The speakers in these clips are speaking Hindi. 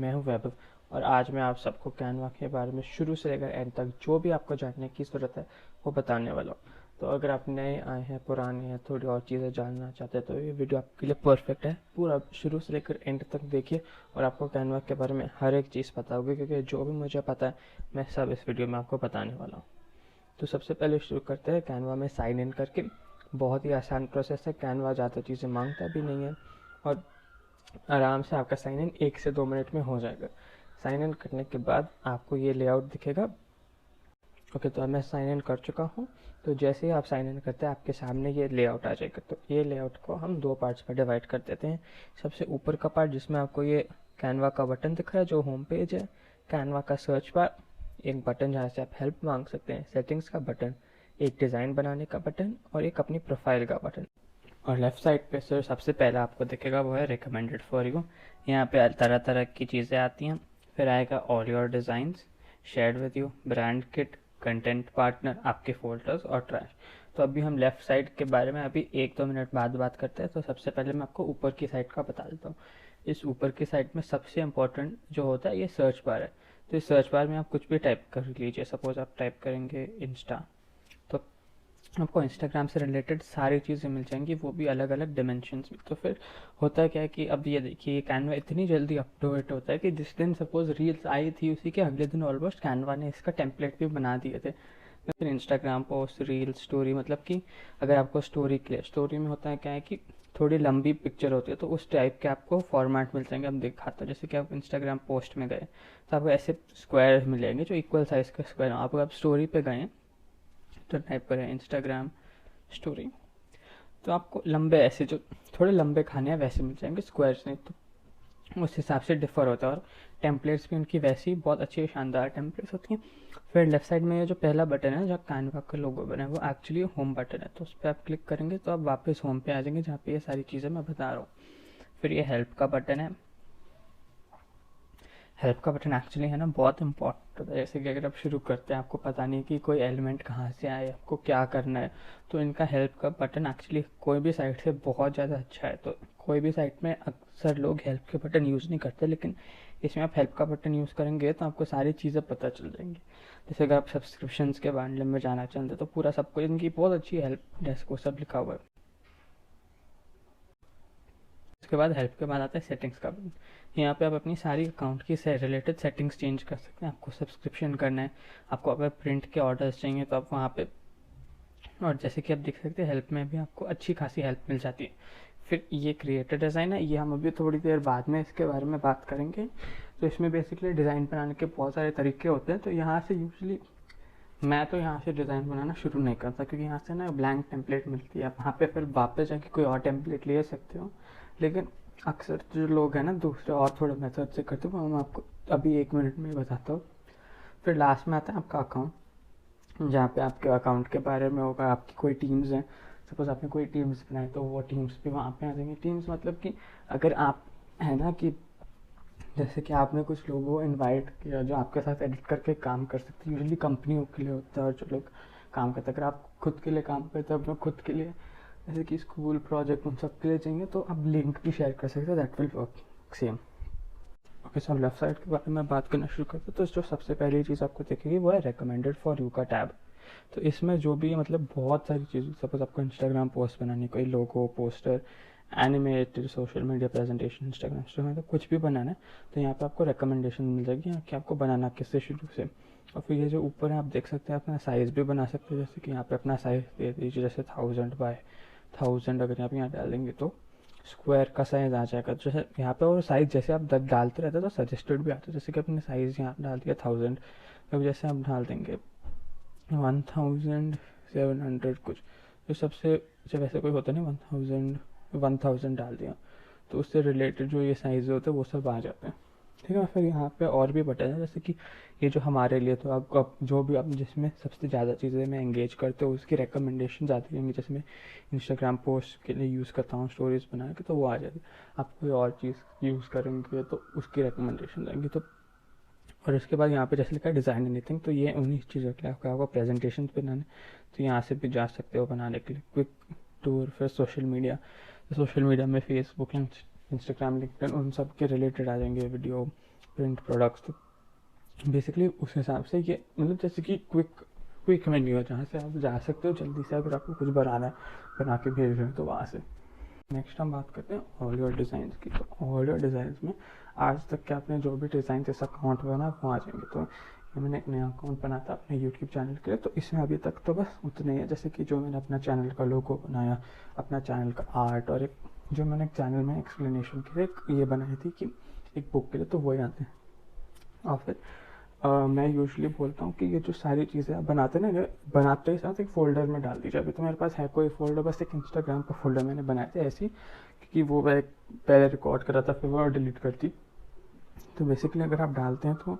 मैं हूं वैभव और आज मैं आप सबको कैनवा के बारे में शुरू से लेकर एंड तक जो भी आपको जानने की ज़रूरत है वो बताने वाला हूँ। तो अगर आप नए आए हैं, पुराने हैं, थोड़ी और चीज़ें जानना चाहते हैं तो ये वीडियो आपके लिए परफेक्ट है। पूरा शुरू से लेकर एंड तक देखिए और आपको कैनवा के बारे में हर एक चीज़ पता होगी, क्योंकि जो भी मुझे पता है मैं सब इस वीडियो में आपको बताने वाला हूँ। तो सबसे पहले शुरू करते हैं कैनवा में साइन इन करके। बहुत ही आसान प्रोसेस है, कैनवा ज़्यादा चीज़ें मांगता भी नहीं है और आराम से आपका साइन इन 1 से 2 मिनट में हो जाएगा। साइन इन करने के बाद आपको ये लेआउट दिखेगा। ओके, तो अब मैं साइन इन कर चुका हूँ। तो जैसे ही आप साइन इन करते हैं आपके सामने ये लेआउट आ जाएगा। तो ये लेआउट को हम 2 पार्ट्स में डिवाइड कर देते हैं। सबसे ऊपर का पार्ट जिसमें आपको ये कैनवा का बटन दिख रहा है जो होम पेज है, कैनवा का सर्च बार, एक बटन जहाँ से आप हेल्प मांग सकते हैं, सेटिंग्स का बटन, एक डिज़ाइन बनाने का बटन और एक अपनी प्रोफाइल का बटन। और लेफ्ट साइड पे सर सबसे पहला आपको दिखेगा वो है रिकमेंडेड फॉर यू। यहाँ पे तरह तरह की चीज़ें आती हैं। फिर आएगा all your designs, shared with you, brand kit, content partner, आपके फोल्डर्स और ट्रैश। तो अभी हम लेफ्ट साइड के बारे में अभी 1-2 मिनट बाद बात करते हैं। तो सबसे पहले मैं आपको ऊपर की साइड का बता देता हूँ। इस ऊपर की साइड में सबसे इम्पोर्टेंट जो होता है ये सर्च बार है। तो इस सर्च बार में आप कुछ भी टाइप कर लीजिए। सपोज आप टाइप करेंगे इंस्टा, तो आपको इंस्टाग्राम से रिलेटेड सारी चीज़ें मिल जाएंगी, वो भी अलग अलग डिमेंशंस में। तो फिर होता है क्या है कि अब ये देखिए ये कैनवा इतनी जल्दी अपडेट होता है कि जिस दिन सपोज रील्स आई थी उसी के अगले दिन ऑलमोस्ट कैनवा ने इसका टेम्पलेट भी बना दिए थे। फिर इंस्टाग्राम पोस्ट, रील, स्टोरी, मतलब कि अगर आपको स्टोरी के लिए, स्टोरी में होता है क्या है कि थोड़ी लंबी पिक्चर होती है तो उस टाइप के आपको फॉर्मेट मिल जाएंगे। हम दिखाते हैं जैसे कि आप इंस्टाग्राम पोस्ट में गए तो आपको ऐसे स्क्वायर मिलेंगे जो इक्वल साइज के स्क्वायर। आप स्टोरी पे गए तो टाइप करें इंस्टाग्राम स्टोरी, तो आपको लंबे ऐसे जो थोड़े लंबे खाने हैं वैसे मिल जाएंगे, स्क्वायर्स नहीं। तो उस हिसाब से डिफर होता है और टेम्पलेट्स भी उनकी वैसी बहुत अच्छी शानदार टेम्पलेट्स होती हैं। फिर लेफ्ट साइड में ये जो पहला बटन है जहाँ कैनवा का लोगो बना है वो एक्चुअली होम बटन है। तो उस पर आप क्लिक करेंगे तो आप वापस होम पे आ जाएंगे जहाँ पे ये सारी चीज़ें मैं बता रहा हूँ। फिर ये हेल्प का बटन है। हेल्प का बटन एक्चुअली है ना बहुत इंपॉर्टेंट होता है। जैसे कि अगर आप शुरू करते हैं, आपको पता नहीं कि कोई एलिमेंट कहाँ से आए, आपको क्या करना है, तो इनका हेल्प का बटन एक्चुअली कोई भी साइट से बहुत ज़्यादा अच्छा है। तो कोई भी साइट में अक्सर लोग हेल्प के बटन यूज़ नहीं करते, लेकिन इसमें आप हेल्प का बटन यूज़ करेंगे तो आपको सारी चीज़ें पता चल जाएंगी। जैसे अगर आप सब्सक्रिप्शंस के बारे में जानना चाहते हैं तो पूरा सबको इनकी बहुत अच्छी हेल्प डेस्क को सब लिखा हुआ है। उसके बाद हेल्प के बाद आता है सेटिंग्स का बटन। यहाँ पे आप अपनी सारी अकाउंट की से रिलेटेड सेटिंग्स चेंज कर सकते हैं। आपको सब्सक्रिप्शन करना है, आपको अगर प्रिंट के ऑर्डर्स चाहिए तो आप वहाँ पे, और जैसे कि आप देख सकते हैं हेल्प में भी आपको अच्छी खासी हेल्प मिल जाती है। फिर ये क्रिएटर डिज़ाइन है, ये हम अभी थोड़ी देर बाद में इसके बारे में बात करेंगे। तो इसमें बेसिकली डिज़ाइन बनाने के बहुत सारे तरीके होते हैं। तो यहाँ से यूजली मैं तो यहाँ से डिज़ाइन बनाना शुरू नहीं करता, क्योंकि यहाँ से ना ब्लैंक टेम्पलेट मिलती है, आप वहाँ पे फिर वापस जाके कोई और टेम्पलेट ले सकते हो। लेकिन अक्सर जो लोग हैं ना दूसरे और थोड़े मेथड से करते हैं, वो मैं आपको अभी 1 मिनट में बताता हूँ। फिर लास्ट में आता है आपका अकाउंट, जहाँ पे आपके अकाउंट के बारे में होगा। आपकी कोई टीम्स हैं, सपोज आपने कोई टीम्स बनाई तो वो टीम्स भी वहाँ पे आ जाएंगी। टीम्स मतलब कि अगर आप है ना कि जैसे कि आपने कुछ लोगों को इनवाइट किया जो आपके साथ एडिट करके काम कर सकते हैं। यूजुअली कंपनियों के लिए होता है और जो लोग काम करते हैं। अगर आप खुद के लिए काम करते हैं अपने खुद के लिए, जैसे कि स्कूल प्रोजेक्ट उन सब के लिए चाहिए, तो आप लिंक भी शेयर कर सकते हैं, that will work same. Okay, so left side के बारे में बात करना शुरू करते हैं। तो जो सबसे पहली चीज़ आपको दिखेगी वो है रिकमेंडेड फॉर यू का टैब। तो इसमें जो भी मतलब बहुत सारी चीज़ें, सपोज आपको इंस्टाग्राम पोस्ट बनानी, कोई logo, poster, animated, social media presentation, Instagram story, मतलब कुछ भी बनाना है तो यहाँ पे आपको रिकमेंडेशन मिल जाएगी कि आपको बनाना किससे शुरू से। और फिर ये जो ऊपर है आप देख सकते हैं अपना साइज़ भी बना सकते हैं। जैसे कि यहाँ पे अपना साइज़ दे दीजिए, जैसे 1000 बाय 1000 अगर आप यहाँ डालेंगे तो स्क्वायर का साइज़ आ जाएगा। जैसे यहाँ पे और साइज़ जैसे आप डालते रहते हैं तो सजेस्टेड भी आता है। जैसे कि अपने साइज़ यहाँ डाल दिया 1000, अब जैसे आप डाल देंगे 1700 कुछ, जो सबसे जब ऐसे कोई होता है ना 1000 डाल दिया तो उससे रिलेटेड जो ये साइज़ होते हैं वो सब आ जाते हैं। ठीक है। फिर यहाँ पे और भी बटन है, जैसे कि ये जो हमारे लिए, तो आप जो भी आप जिसमें सबसे ज़्यादा चीज़ें में एंगेज करते हो उसकी रिकमेंडेशन आती रहेंगी। जैसे मैं इंस्टाग्राम पोस्ट के लिए यूज़ करता हूँ स्टोरीज बना के, तो वो आ जाएगी। आप कोई और चीज़ यूज़ करेंगे तो उसकी रिकमेंडेशन आएंगी। तो और उसके बाद यहाँ पे जैसे लिखा है डिज़ाइन एनीथिंग, तो ये उन्हीं चीज़ों के लिए आपको प्रेजेंटेशन बनाने, तो यहाँ से भी जा सकते हो बनाने के लिए। क्विक टूर, फिर सोशल मीडिया में फेसबुक, इंस्टाग्राम, लिंक्डइन, उन सब के रिलेटेड आ जाएंगे वीडियो। प्रिंट प्रोडक्ट्स, तो बेसिकली उस हिसाब से ये मतलब जैसे कि क्विक मेन्यू है जहाँ से आप जा सकते हो जल्दी से, अगर आपको कुछ बनाना है बना के भेज रहे हो तो वहाँ से। नेक्स्ट हम बात करते हैं ऑडियो डिज़ाइंस की। तो ऑडियो डिज़ाइंस में आज तक के आपने जो भी डिज़ाइन इस अकाउंट बना वो आ जाएंगे। तो ये मैंने एक नया अकाउंट बनाया था अपने यूट्यूब चैनल के लिए, तो इसमें अभी तक तो बस उतने ही है, जैसे कि जो मैंने अपना चैनल का लोगो बनाया, अपना चैनल का आर्ट, और एक जो मैंने चैनल में एक्सप्लेनेशन के लिए एक ये बनाई थी कि एक बुक के लिए, तो वही आते हैं। और फिर मैं यूजुअली बोलता हूँ कि ये जो सारी चीज़ें आप बनाते हैं ना, बनाते ही साथ एक फ़ोल्डर में डाल दीजिए। अभी तो मेरे पास है कोई फ़ोल्डर, बस एक इंस्टाग्राम का फ़ोल्डर मैंने बनाया था ऐसे ही, क्योंकि वो मैं पहले रिकॉर्ड करा था फिर वो डिलीट करती। तो बेसिकली अगर आप डालते हैं तो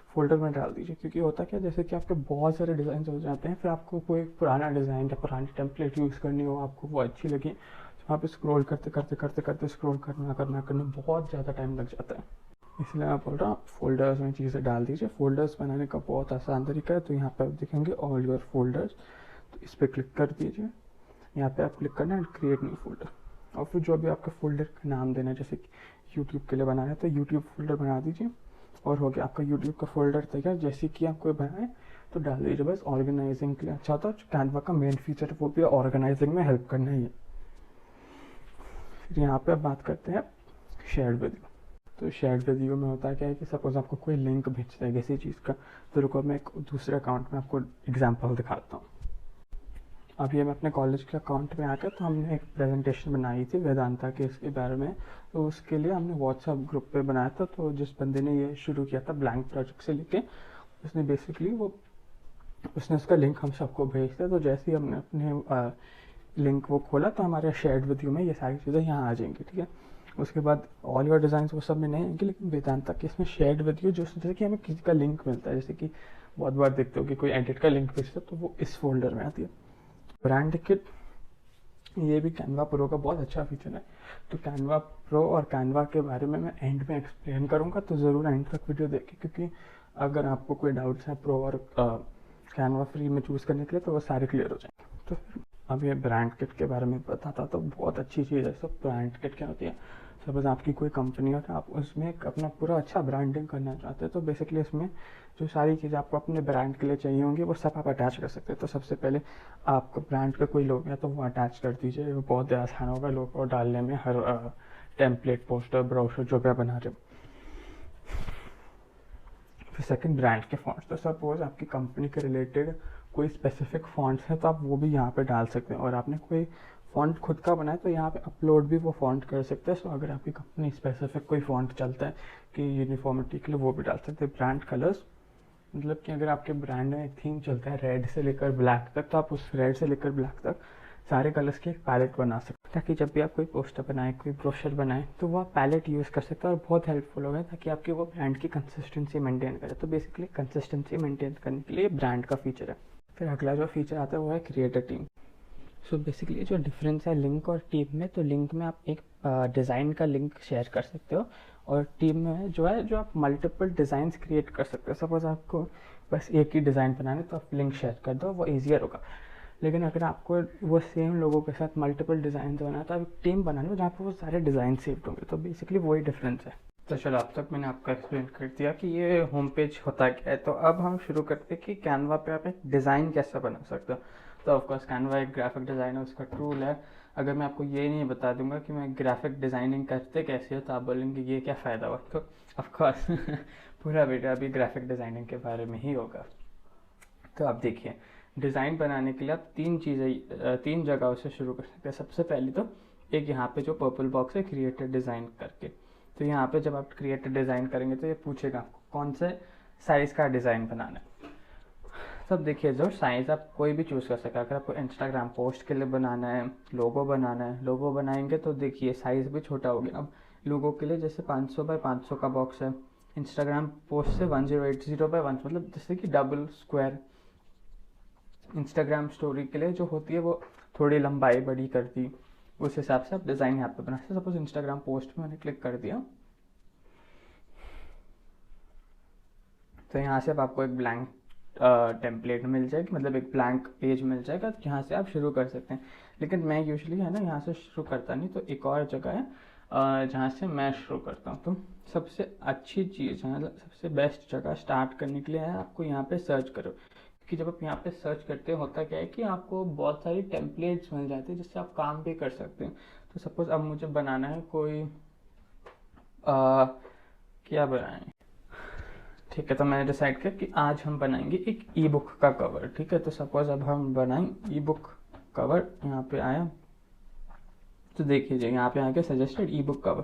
फ़ोल्डर में डाल दीजिए, क्योंकि होता क्या, जैसे कि आपके बहुत सारे डिज़ाइन हो जाते हैं, फिर आपको कोई पुराना डिज़ाइन या पुरानी टेम्पलेट यूज़ करनी हो, आपको वो अच्छी लगी, तो वहाँ पे स्क्रॉल करते करते करते करते स्क्रॉल करने बहुत ज़्यादा टाइम लग जाता है। इसलिए मैं बोल रहा हूँ फोल्डर्स में चीज़ें डाल दीजिए। फोल्डर्स बनाने का बहुत आसान तरीका है। तो यहाँ पे आप देखेंगे ऑल योर फोल्डर्स, तो इस पर क्लिक कर दीजिए। यहाँ पे आप क्लिक करना है क्रिएट न्यू फोल्डर, और फिर जो भी आपका फोल्डर का नाम देना है, जैसे कि यूट्यूब के लिए बनाना है तो यूट्यूब फोल्डर बना दीजिए, और हो गया आपका यूट्यूब का फोल्डर तैयार। जैसे कि आप कोई बनाए तो डाल दीजिए। बस ऑर्गेनाइजिंग के लिए अच्छा होता है। जो कैनवा का मेन फीचर है वो भी ऑर्गेनाइजिंग में हेल्प करना ही है। फिर यहाँ पे आप बात करते हैं शेयर्ड वीडियो। तो शेयर्ड वीडियो में होता है क्या है कि सपोज आपको कोई लिंक भेजता है किसी चीज़ का, तो रुको मैं एक दूसरे अकाउंट में आपको एग्जांपल दिखाता हूँ। अब ये मैं अपने कॉलेज के अकाउंट में आकर, तो हमने एक प्रेजेंटेशन बनाई थी वेदांता के इसके बारे में, तो उसके लिए हमने व्हाट्सएप ग्रुप पे बनाया था। तो जिस बंदे ने ये शुरू किया था ब्लैंक प्रोजेक्ट से लेके, उसने बेसिकली उसने उसका लिंक हम सबको भेज दिया। तो जैसे ही हमने अपने लिंक वो खोला तो हमारे शेयर्ड वीडियो में ये सारी चीज़ें यहाँ आ जाएंगी, ठीक है। उसके बाद ऑल योर डिज़ाइन वो सब में नहीं आएंगे, लेकिन वेदांता के इसमें शेयर्ड वीडियो जो जैसे कि हमें किसी का लिंक मिलता है, जैसे कि बहुत बार देखते हो कि कोई एडिट का लिंक भेजता है, तो वो इस फोल्डर में आती है। ब्रांड किट, ये भी कैनवा प्रो का बहुत अच्छा फीचर है। तो कैनवा प्रो और कैनवा के बारे में मैं एंड में एक्सप्लेन करूँगा, तो ज़रूर एंड तक वीडियो देखें, क्योंकि अगर आपको कोई डाउट्स है प्रो और कैनवा फ्री में चूज़ करने के लिए तो वो सारे क्लियर हो जाएंगे। तो अब ये ब्रांड किट के बारे में बताता, तो बहुत अच्छी चीज़ है। सब ब्रांड किट क्या होती है, सपोज आपकी कोई कंपनी है तो आप उसमें एक अपना पूरा अच्छा ब्रांडिंग करना चाहते हैं, तो बेसिकली इसमें जो सारी चीज़ें आपको अपने ब्रांड के लिए चाहिए होंगी वो सब आप अटैच कर सकते हैं। तो सबसे पहले आपका ब्रांड का कोई लोगो है तो वो अटैच कर दीजिए, वो बहुत आसान होगा लोगो डालने में। हर टेम्पलेट, पोस्टर, ब्रोशर जो भी आप बना रहे हो। फिर सेकंड, ब्रांड के फॉन्ट्स। तो सपोज आपकी कंपनी के रिलेटेड कोई स्पेसिफिक फॉन्ट्स हैं तो आप वो भी यहाँ पे डाल सकते हैं, और आपने कोई फॉन्ट खुद का बनाया तो यहाँ पे अपलोड भी वो फॉन्ट कर सकते हैं। सो अगर आपकी कंपनी स्पेसिफिक कोई फॉन्ट चलता है कि यूनिफॉर्मिटी के लिए, वो भी डाल सकते हैं। ब्रांड कलर्स, मतलब कि अगर आपके ब्रांड में एक थीम चलता है रेड से लेकर ब्लैक तक, तो आप उस रेड से लेकर ब्लैक तक सारे कलर्स की एक पैलेट बना सकते हैं, ताकि जब भी आप कोई पोस्टर बनाए, कोई ब्रोशर बनाए, तो वो आप पैलेट यूज़ कर सकते हैं, और बहुत हेल्पफुल होगा ताकि आपकी वो ब्रांड की कंसिस्टेंसी मेंटेन करे। तो बेसिकली कंसिस्टेंसी मेंटेन करने के लिए ब्रांड का फीचर है। फिर अगला जो फीचर आता है वो है create a team. So basically जो डिफरेंस है लिंक और टीम में, तो लिंक में आप एक डिज़ाइन का लिंक शेयर कर सकते हो, और टीम में जो है जो आप मल्टीपल डिज़ाइंस क्रिएट कर सकते हो। सपोज आपको बस एक ही डिज़ाइन बनाना है तो आप लिंक शेयर कर दो, वो ईजियर होगा। लेकिन अगर आपको वो सेम लोगों के साथ मल्टीपल डिज़ाइन बनाना है तो आप एक टीम बना लो जहाँ पर वो सारे डिज़ाइन सेव्ड होंगे। तो बेसिकली वही डिफरेंस है। तो चलो अब तक मैंने आपको एक्सप्लेन कर दिया कि ये होम पेज होता क्या है। तो अब हम शुरू करते हैं कि कैनवा पे आप एक डिज़ाइन कैसे बना सकते हो। तो ऑफकोर्स कैनवा एक ग्राफिक डिज़ाइन है, उसका टूल है। अगर मैं आपको ये नहीं बता दूंगा कि मैं ग्राफिक डिज़ाइनिंग करते कैसे हो तो आप बोलेंगे ये क्या फ़ायदा हुआ। तो ऑफकोर्स पूरा वीडियो अभी ग्राफिक डिज़ाइनिंग के बारे में ही होगा। तो आप देखिए, डिज़ाइन बनाने के लिए आप तीन जगहों से शुरू कर सकते हैं। सबसे पहले तो एक यहाँ पे जो पर्पल बॉक्स है क्रिएटेड डिज़ाइन करके, तो यहाँ पे जब आप क्रिएटेड डिज़ाइन करेंगे तो ये पूछेगा आपको कौन से साइज़ का डिज़ाइन बनाना है। तब देखिए जो साइज़ आप कोई भी चूज़ कर सकते हैं। अगर आपको इंस्टाग्राम पोस्ट के लिए बनाना है, लोगो बनाना है, लोगो बनाएंगे तो देखिए साइज़ भी छोटा हो गया। अब लोगो के लिए जैसे 500 बाय 500 का बॉक्स है, इंस्टाग्राम पोस्ट से 1080 बाय 1, मतलब जैसे कि डबल स्क्वायर। इंस्टाग्राम स्टोरी के लिए जो होती है वो थोड़ी लंबाई बड़ी कर दी, उस हिसाब से आप डिज़ाइन यहाँ पे बना सकते। सपोज इंस्टाग्राम पोस्ट में मैंने क्लिक कर दिया तो यहाँ से अब आपको एक ब्लैंक टेम्पलेट मिल जाएगी, मतलब एक ब्लैंक पेज मिल जाएगा, जहाँ से आप शुरू कर सकते हैं। लेकिन मैं यूजुअली है ना यहाँ से शुरू करता नहीं, तो एक और जगह है जहाँ से मैं शुरू करता हूँ। तो सबसे अच्छी चीज़ है, सबसे बेस्ट जगह स्टार्ट करने के लिए है आपको यहाँ पे सर्च करो, कि जब आप यहाँ पे सर्च करते हो होता क्या है कि आपको बहुत सारी टेम्पलेट्स मिल जाती है जिससे आप काम भी कर सकते हैं। तो सपोज अब मुझे बनाना है कोई क्या बनाएं, ठीक है, तो मैंने डिसाइड किया कि आज हम बनाएंगे एक ई बुक का कवर। ठीक है, तो सपोज अब हम बनाएं ई बुक कवर। यहाँ पे आया तो देखिए यहाँ पे आके सजेस्टेड ई बुक कवर।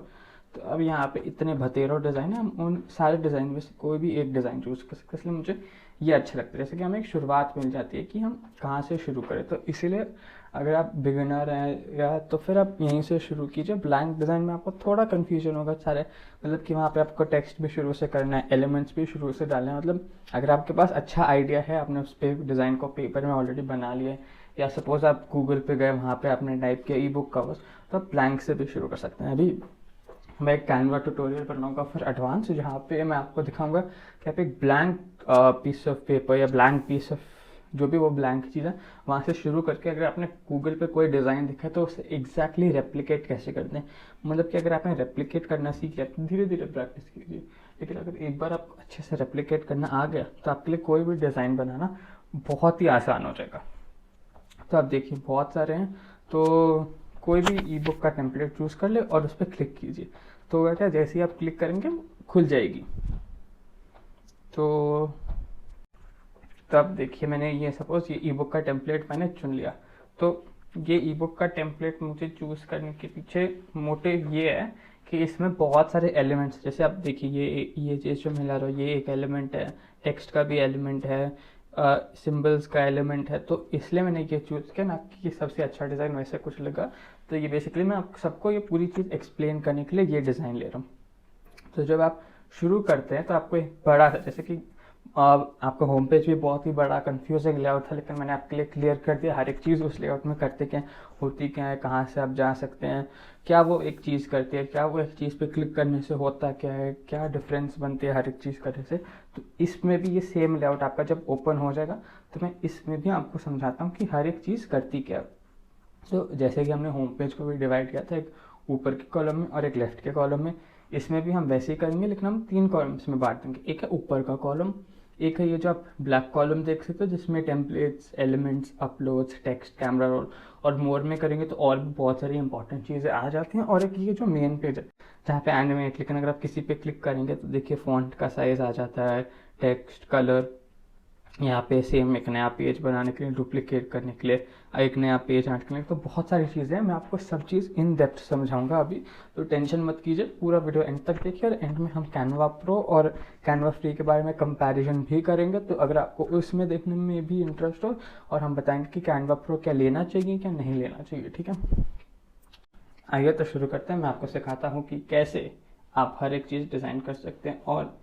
तो अब यहाँ पे इतने भतेरों डिज़ाइन है, हम उन सारे डिज़ाइन में से कोई भी एक डिज़ाइन चूज़ कर सकते हैं। इसलिए मुझे ये अच्छा लगता है, जैसे कि हमें एक शुरुआत मिल जाती है कि हम कहाँ से शुरू करें। तो इसीलिए अगर आप बिगिनर हैं या तो फिर आप यहीं से शुरू कीजिए। ब्लैंक डिज़ाइन में आपको थोड़ा कन्फ्यूजन होगा सारे, मतलब कि वहाँ पे आपको टेक्स्ट भी शुरू से करना है, एलिमेंट्स भी शुरू से डालना है। मतलब अगर आपके पास अच्छा आइडिया है, आपने उस पर डिज़ाइन को पेपर में ऑलरेडी बना लिया है, या सपोज आप गूगल पे गए, वहाँ पे आपने टाइप किया ई बुक कवर्स, तो आप ब्लैंक से भी शुरू कर सकते हैं। अभी मैं एक कैनवा ट्यूटोरियल बनाऊंगा फिर एडवांस, जहाँ पे मैं आपको दिखाऊंगा कि आप एक ब्लैंक पीस ऑफ पेपर या ब्लैंक पीस ऑफ जो भी वो ब्लैंक चीज़ है वहाँ से शुरू करके अगर आपने गूगल पे कोई डिज़ाइन दिखा तो उसे एग्जैक्टली रेप्लिकेट कैसे करते हैं। मतलब कि अगर आपने रेप्लिकेट करना सीख लिया तो धीरे धीरे प्रैक्टिस कीजिए, लेकिन अगर एक बार आपको अच्छे से रेप्लिकेट करना आ गया तो आपके लिए कोई भी डिज़ाइन बनाना बहुत ही आसान हो जाएगा। तो आप देखिए बहुत सारे हैं, तो कोई भी ई बुक का टेम्पलेट चूज़ कर ले और उस पर क्लिक कीजिए। तो क्या जैसे ही आप क्लिक करेंगे खुल जाएगी। तो तब देखिए मैंने ये सपोज ये ई बुक का टेम्पलेट मैंने चुन लिया। तो ये ई बुक का टेम्पलेट मुझे चूज़ करने के पीछे मोटिव ये है कि इसमें बहुत सारे एलिमेंट्स, जैसे आप देखिए ये चीज़ जो मिला रहा हो ये एक एलिमेंट है, टेक्स्ट का भी एलिमेंट है, सिंबल्स का एलिमेंट है। तो इसलिए मैंने ये चूज़ किया ना कि सबसे अच्छा डिज़ाइन वैसे कुछ लगा। तो ये बेसिकली मैं आप सबको ये पूरी चीज़ एक्सप्लेन करने के लिए ये डिज़ाइन ले रहा हूँ। तो जब आप शुरू करते हैं तो आपको एक बड़ा सा, जैसे कि आपका होम पेज भी बहुत ही बड़ा कंफ्यूजिंग लेआउट था, लेकिन मैंने आपके लिए क्लियर कर दिया हर एक चीज़ उस लेआउट में करते क्या होती क्या है, कहाँ से आप जा सकते हैं, क्या वो एक चीज़ करती है, क्या वो एक चीज़ पे क्लिक करने से होता क्या है, क्या डिफरेंस बनती है हर एक चीज़ करने से। तो इसमें भी ये सेम लेआउट आपका जब ओपन हो जाएगा तो मैं इसमें भी आपको समझाता हूँ कि हर एक चीज़ करती क्या है। तो जैसे कि हमने होम पेज को भी डिवाइड किया था, एक ऊपर के कॉलम में और एक लेफ्ट के कॉलम में, इसमें भी हम वैसे ही करेंगे, लेकिन हम 3 कॉलम्स में बांट देंगे। एक है ऊपर का कॉलम, एक है ये जो आप ब्लैक कॉलम देख सकते हो जिसमें templates, elements, uploads, text, camera roll, और मोर में करेंगे तो और भी बहुत सारी इंपॉर्टेंट चीज़ें आ जाती हैं। और एक ये जो मेन पेज है जहाँ पे एनिमेट, लेकिन अगर आप किसी पे क्लिक करेंगे तो देखिए फॉन्ट का साइज़ आ जाता है, टेक्स्ट, कलर, यहाँ पे सेम एक नया पेज बनाने के लिए, डुप्लीकेट करने के लिए, एक नया पेज ऐड करने के लिए, तो बहुत सारी चीज़ें हैं। मैं आपको सब चीज़ इन डेप्थ समझाऊंगा अभी, तो टेंशन मत कीजिए, पूरा वीडियो एंड तक देखिए। और एंड में हम कैनवा प्रो और कैनवा फ्री के बारे में कंपैरिजन भी करेंगे। तो अगर आपको उसमें देखने में भी इंटरेस्ट हो, और हम बताएंगे कि कैनवा प्रो क्या लेना चाहिए क्या नहीं लेना चाहिए। ठीक है, आइए तो शुरू करते हैं। मैं आपको सिखाता हूँ कि कैसे आप हर एक चीज़ डिज़ाइन कर सकते हैं। और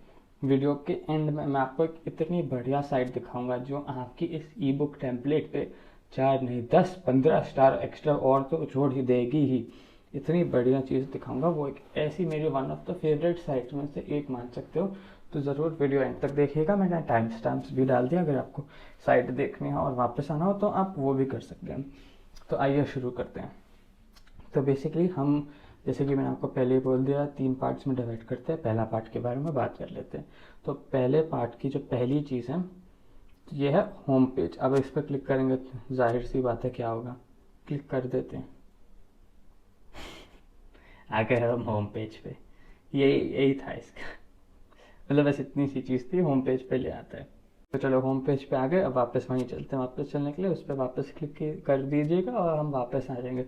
वीडियो के एंड में मैं आपको एक इतनी बढ़िया साइट दिखाऊंगा जो आपकी इस ई बुक टेम्पलेट पे 4 नहीं 10-15 स्टार एक्स्ट्रा और तो जोड़ ही देगी ही। इतनी बढ़िया चीज़ दिखाऊंगा, वो एक ऐसी मेरी one of the favourite site में से एक मान सकते हो। तो ज़रूर वीडियो एंड तक देखिएगा, मैंने टाइम स्टैम्प्स भी डाल दिया, अगर आपको साइट देखनी हो और वापस आना हो तो आप वो भी कर सकते हैं। तो आइए शुरू करते हैं। तो बेसिकली हम, जैसे कि मैंने आपको पहले ही बोल दिया, 3 पार्ट्स में डिवाइड करते हैं। पहला पार्ट के बारे में बात कर लेते हैं। तो पहले पार्ट की जो पहली चीज़ है तो ये है होम पेज। अब इस पर क्लिक करेंगे तो जाहिर सी बात है क्या होगा, क्लिक कर देते हैं, आ गए हम होम पेज पे। यही था इसका मतलब बस इतनी सी चीज़ थी, होम पेज पे ले आता है। तो चलो होम पेज पे आ गए, अब वापस वहीं चलते हैं। वापस चलने के लिए उस पर वापस क्लिक कर दीजिएगा और हम वापस आ जाएंगे।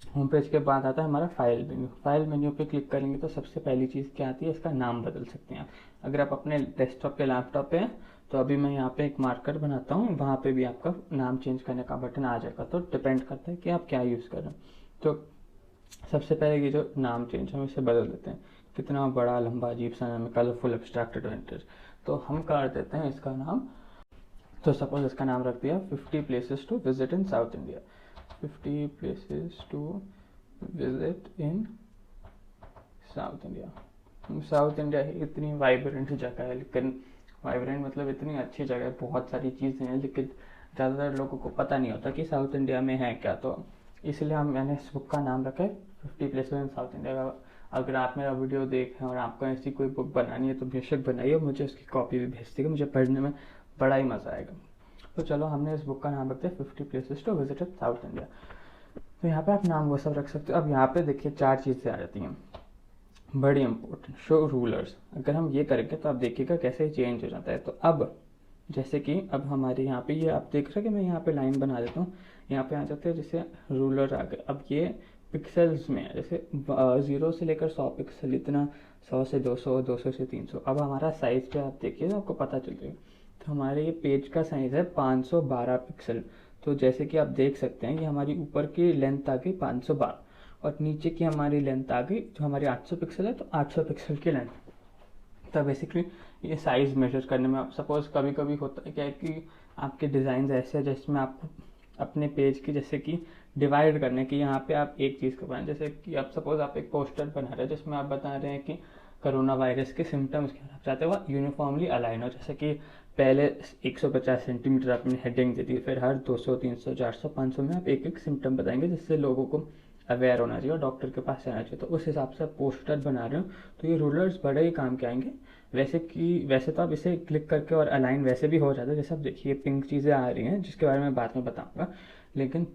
होम पेज के बाद आता है हमारा फाइल मेन्यू। फाइल मेन्यू पे क्लिक करेंगे तो सबसे पहली चीज़ क्या आती है, इसका नाम बदल सकते हैं आप। अगर आप अपने डेस्कटॉप पे, लैपटॉप पे हैं तो अभी मैं यहाँ पे एक मार्कर बनाता हूँ, वहाँ पे भी आपका नाम चेंज करने का बटन आ जाएगा। तो डिपेंड करता है कि आप क्या यूज़ कर रहे हैं। तो सबसे पहले ये जो नाम चेंज हम इसे बदल देते हैं। कितना बड़ा लंबा अजीब सा नाम है, कलरफुल एब्स्ट्रैक्ट एडवेंचर, तो हम कर देते हैं इसका नाम। तो सपोज इसका नाम रख दिया 50 places to visit in South India. 50 places to visit in South India. South India इतनी वाइब्रेंट जगह है, लेकिन वाइब्रेंट मतलब इतनी अच्छी जगह है, बहुत सारी चीज़ें हैं, लेकिन ज़्यादातर लोगों को पता नहीं होता कि साउथ इंडिया में है क्या। तो इसलिए मैंने इस बुक का नाम रखा है 50 प्लेसेस इन साउथ इंडिया। अगर आप मेरा वीडियो देख रहे हैं और आपको ऐसी कोई बुक बनानी है तो बेशक बनाइए, मुझे उसकी कॉपी भी भेज दीजिएगा, मुझे पढ़ने में बड़ा ही मज़ा आएगा। तो चलो हमने इस बुक का नाम रखते हैं 50 places to visit in South India. तो यहाँ पे आप नाम वो सब रख सकते हो। अब यहाँ पे देखिए 4 चीज़ें आ जाती हैं बड़ी इंपॉर्टेंट। शो रूलर्स, अगर हम ये करेंगे तो आप देखिएगा कैसे चेंज हो जाता है। तो अब जैसे कि अब हमारे यहाँ पे ये आप देख रहे हैं कि मैं यहाँ पे लाइन बना देता हूँ, यहाँ पे आ जाते हैं जैसे रूलर आ गए। अब ये पिक्सल्स में है, जैसे 0 से लेकर 100 पिक्सल, इतना 100 से 200, 200 से 300। अब हमारा साइज़ पे आप देखिए तो आपको पता चल जाएगा। तो हमारे ये पेज का साइज़ है 512 पिक्सल। तो जैसे कि आप देख सकते हैं कि हमारी ऊपर की लेंथ आ गई 512 और नीचे की हमारी लेंथ आ गई जो हमारी 800 पिक्सल है, तो 800 पिक्सल की लेंथ। तो बेसिकली ये साइज़ मेजर करने में, आप सपोज़ कभी कभी होता है क्या है कि आपके डिज़ाइन ऐसे हैं जिसमें आपको अपने पेज की जैसे कि डिवाइड करने की, यहाँ पे आप एक चीज़ को बनाएं। जैसे कि आप सपोज़ आप एक पोस्टर बना रहे हैं जिसमें आप बता रहे हैं कि कोरोना वायरस के सिम्टम्स क्या, आप चाहते हो यूनिफॉर्मली अलाइन हो। जैसे कि पहले 150 सेंटीमीटर आपने हेडिंग दे दी, फिर हर 200, 300, 400, 500 में आप एक एक सिम्टम बताएंगे जिससे लोगों को अवेयर होना चाहिए और डॉक्टर के पास जाना चाहिए। तो उस हिसाब से आप पोस्टर बना रहे हो तो ये रूलर्स बड़े ही काम के आएंगे। वैसे तो आप इसे क्लिक करके और अलाइन वैसे भी हो जाता है, जैसे आप देखिए पिंक चीज़ें आ रही हैं जिसके बारे में बाद में बताऊँगा, लेकिन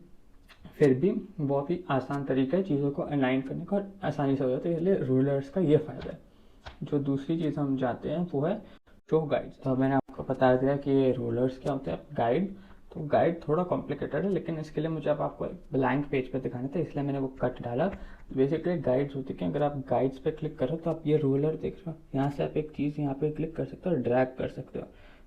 फिर भी बहुत ही आसान तरीका है चीज़ों को अलाइन करने का और आसानी से हो जाता है, इसलिए रूलर्स का ये फ़ायदा है। जो दूसरी चीज़ हम जाते हैं वो है शो गाइड्स। तो मैंने आपको बता दिया कि ये रूलर्स क्या होते हैं। गाइड, तो गाइड थोड़ा कॉम्प्लिकेटेड है, लेकिन इसके लिए मुझे अब आपको एक ब्लैंक पेज पे दिखाना था, इसलिए मैंने वो कट डाला। बेसिकली गाइड्स होती है, अगर आप गाइड्स पे क्लिक करो तो आप ये रूलर देख रहे हो, यहाँ से आप एक चीज़ यहाँ पे क्लिक कर सकते हो और ड्रैग कर सकते हो।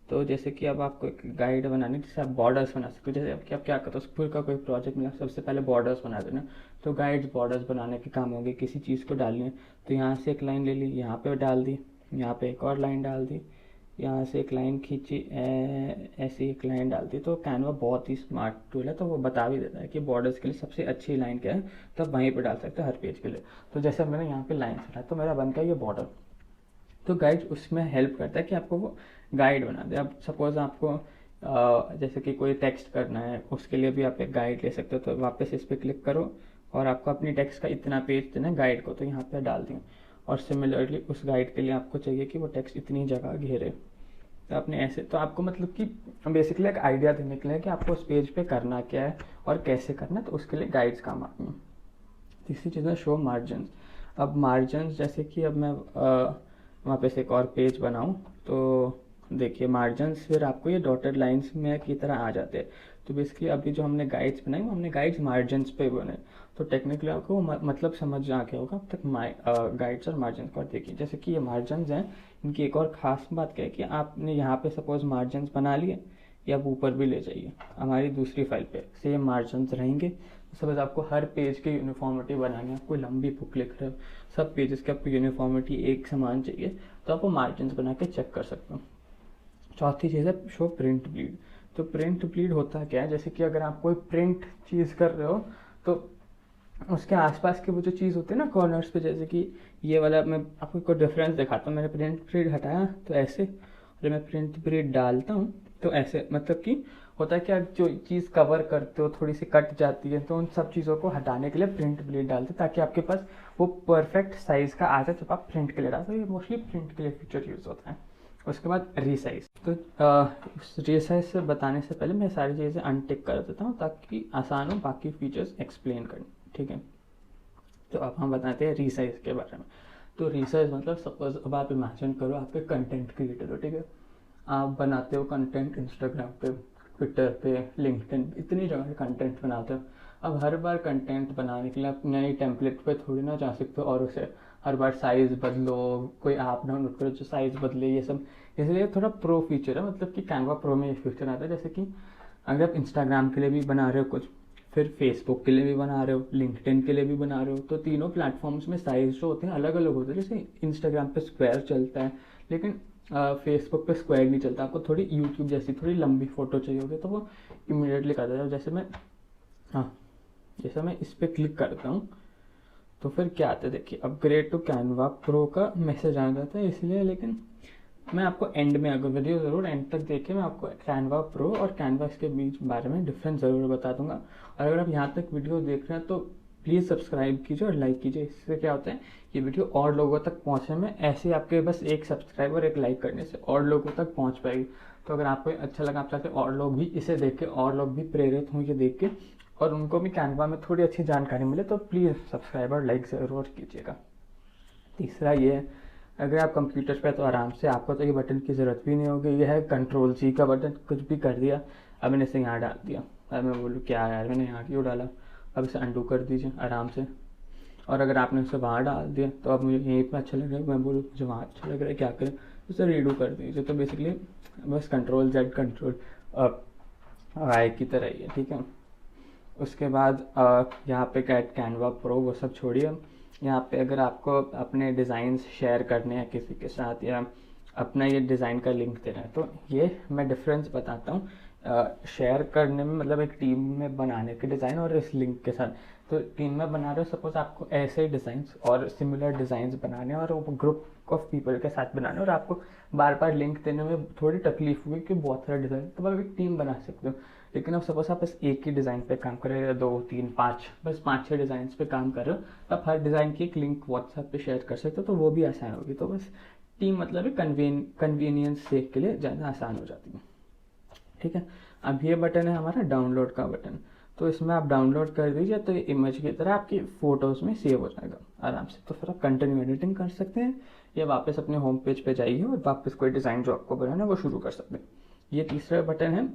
तो जैसे कि अब आपको एक गाइड बनानी है जिससे आप बॉर्डर्स बना सकते हो। जैसे अब आप क्या करते हो, स्कूल का कोई प्रोजेक्ट मिला, सबसे पहले बॉर्डर्स बना देना। तो गाइड्स बॉर्डर्स बनाने के काम होंगे, किसी चीज़ को डालनी है तो यहाँ से एक लाइन ले ली, यहाँ पे डाल दी, यहाँ पे एक और लाइन डाल दी, यहाँ से एक लाइन खींची, ऐसी एक लाइन डाल दी। तो कैनवा बहुत ही स्मार्ट टूल है, तो वो बता भी देता है कि बॉर्डर्स के लिए सबसे अच्छी लाइन क्या है, तो आप वहीं पे डाल सकते हो हर पेज के लिए। तो जैसे मैंने यहाँ पे लाइन चला तो मेरा बन गया ये बॉर्डर। तो गाइड उसमें हेल्प करता है कि आपको वो गाइड बना दे। अब सपोज आपको जैसे कि कोई टेक्स्ट करना है, उसके लिए भी आप एक गाइड ले सकते हो। तो वापस इस पर क्लिक करो और आपको अपनी टेक्स्ट का इतना पेज देना है गाइड को, तो यहाँ पे डाल दिया। और सिमिलरली उस गाइड के लिए आपको चाहिए कि वो टेक्स्ट इतनी जगह घेरे, तो आपने ऐसे, तो आपको मतलब कि बेसिकली एक आइडिया देने के लिए कि आपको उस पेज पे करना क्या है और कैसे करना है, तो उसके लिए गाइड्स काम आती हैं। तीसरी चीज़ है शो मार्जिन। अब मार्जिन जैसे कि अब मैं वापस एक और पेज बनाऊं तो देखिए मार्जिन्स फिर आपको ये डॉटेड लाइंस में की तरह आ जाते हैं। तो बेसिकली अभी जो हमने गाइड्स बनाई वो हमने गाइड्स मार्जिन्स पे बने, तो टेक्निकली आपको मतलब समझ आ गया होगा अब तक गाइड्स और मार्जिन को। देखिए जैसे कि ये मार्जिन्स हैं, इनकी एक और ख़ास बात क्या है कि आपने यहाँ पे सपोज मार्जिन्स बना लिए, या आप ऊपर भी ले जाइए, हमारी दूसरी फाइल पे सेम मार्जिन्स रहेंगे। सपोज आपको हर पेज की यूनिफॉर्मिटी बनानी है, आपको लंबी बुक लिख रहे हो, सब पेजेस की आपको यूनिफॉर्मिटी एक समान चाहिए, तो आप वो मार्जिन्स बना के चेक कर सकते हो। चौथी चीज़ है शो प्रिंट ब्लीड। तो प्रिंट ब्लीड होता क्या है, जैसे कि अगर आप कोई प्रिंट चीज़ कर रहे हो तो उसके आसपास की वो जो चीज़ होती है ना कॉर्नर्स पे, जैसे कि ये वाला, मैं आपको कोई डिफरेंस दिखाता हूँ। मैंने प्रिंट ब्लीड हटाया तो ऐसे, और मैं प्रिंट ब्लीड डालता हूँ तो ऐसे, मतलब कि होता है कि आप जो चीज़ कवर करते हो थोड़ी सी कट जाती है, तो उन सब चीज़ों को हटाने के लिए प्रिंट ब्लीड डालते हैं ताकि आपके पास वो परफेक्ट साइज़ का आ जाए जब आप प्रिंट के लिए डालते हो। ये मोस्टली प्रिंट के लिए फीचर यूज़ होता है। उसके बाद रीसाइज। तो रीसाइज से बताने से पहले मैं सारी चीज़ें अनटिक कर देता हूँ ताकि आसान हो बाकी फीचर्स एक्सप्लेन करने, ठीक है। तो अब हम बताते हैं रीसाइज के बारे में। तो रीसाइज मतलब सपोज अब आप इमेजिन करो आप एक कंटेंट क्रिएटर हो, ठीक है। आप बनाते हो कंटेंट इंस्टाग्राम पे, ट्विटर पे, लिंक्डइन, इतनी जगह कंटेंट बनाते हो। अब हर बार कंटेंट बनाने के लिए आप नए टेम्पलेट पे थोड़ी ना जा सकते हो और उसे हर बार साइज़ बदलो, कोई ऐप डाउनलोड करो जो साइज़ बदले, ये सब। इसलिए थोड़ा प्रो फीचर है, मतलब कि कैनवा प्रो में ये फीचर आता है। जैसे कि अगर आप इंस्टाग्राम के लिए भी बना रहे हो कुछ, फिर फेसबुक के लिए भी बना रहे हो, लिंक्डइन के लिए भी बना रहे हो, तो तीनों प्लेटफॉर्म्स में साइज़ जो होते हैं अलग अलग होते हैं। जैसे इंस्टाग्राम पे स्क्वायर चलता है, लेकिन फेसबुक पे स्क्वायर नहीं चलता। आपको थोड़ी यूट्यूब जैसी थोड़ी लंबी फ़ोटो चाहिए होगी तो वो इमीडिएटली कर देता है। जैसे मैं इस पर क्लिक करता हूँ तो फिर क्या आता है, देखिए अपग्रेड टू कैनवा प्रो का मैसेज आ जाता है। इसलिए, लेकिन मैं आपको एंड में, अगर वीडियो ज़रूर एंड तक देखें, मैं आपको कैनवा प्रो और कैनवास के बीच बारे में डिफरेंस ज़रूर बता दूंगा। और अगर आप यहाँ तक वीडियो देख रहे हैं तो प्लीज़ सब्सक्राइब कीजिए और लाइक कीजिए। इससे क्या होता है, ये वीडियो और लोगों तक पहुंचने में, ऐसे आपके बस एक सब्सक्राइब और एक लाइक करने से और लोगों तक पहुंच पाएगी। तो अगर आपको अच्छा लगा, आप चाहते और लोग भी इसे देख के, और लोग भी प्रेरित हों ये देख के, और उनको भी कैनवा में थोड़ी अच्छी जानकारी मिले, तो प्लीज़ सब्सक्राइब और लाइक ज़रूर कीजिएगा। तीसरा ये है, अगर आप कंप्यूटर पे तो आराम से, आपको तो ये बटन की ज़रूरत भी नहीं होगी। ये है Ctrl+C का बटन। कुछ भी कर दिया, अब मैंने इसे यहाँ डाल दिया। अब मैं बोलूँ क्या यार मैंने यहाँ क्यों डाला, अब इसे अंडू कर दीजिए आराम से। और अगर आपने उसे वहाँ डाल दिया तो अब मुझे यहीं पर अच्छा लग रहा है, मैं बोलूँ मुझे वहाँ अच्छा लग रहा है, क्या करें, उसे रीडू कर दीजिए। तो बेसिकली बस Ctrl+Z Ctrl+I की तरह ही है, ठीक है। उसके बाद यहाँ पे कैनवा प्रो वो सब छोड़िए। यहाँ पे अगर आपको अपने डिज़ाइंस शेयर करने हैं किसी के साथ, या अपना ये डिज़ाइन का लिंक देना है, तो ये मैं डिफरेंस बताता हूँ शेयर करने में, मतलब एक टीम में बनाने के डिज़ाइन और इस लिंक के साथ। तो टीम में बना रहे हो, सपोज आपको ऐसे ही डिज़ाइंस और सिमिलर डिज़ाइंस बनाने और वो ग्रुप ऑफ पीपल के साथ बनाने, और आपको बार बार लिंक देने में थोड़ी तकलीफ हुई कि बहुत सारा डिज़ाइन, तो आप एक टीम बना सकते हो। लेकिन अब सपोज आप बस एक ही डिज़ाइन पे काम कर रहे हो, या 2, 3, 5, बस 5-6 डिज़ाइन पे काम कर रहे हो, तो आप हर डिज़ाइन की एक लिंक व्हाट्सएप पे शेयर कर सकते हो, तो वो भी आसान होगी। तो बस टीम मतलब कन्वीनियंस सेक के लिए ज़्यादा आसान हो जाती है, ठीक है। अब ये बटन है हमारा डाउनलोड का बटन। तो इसमें आप डाउनलोड कर दीजिए, तो ये इमेज की तरह आपकी फ़ोटोज़ में सेव हो जाएगा आराम से। तो फिर आप कंटिन्यू एडिटिंग कर सकते हैं, या वापस अपने होम पेज पे जाइए और वापस कोई डिज़ाइन जो आपको बनाना है वो शुरू कर सकते हैं। ये तीसरा बटन है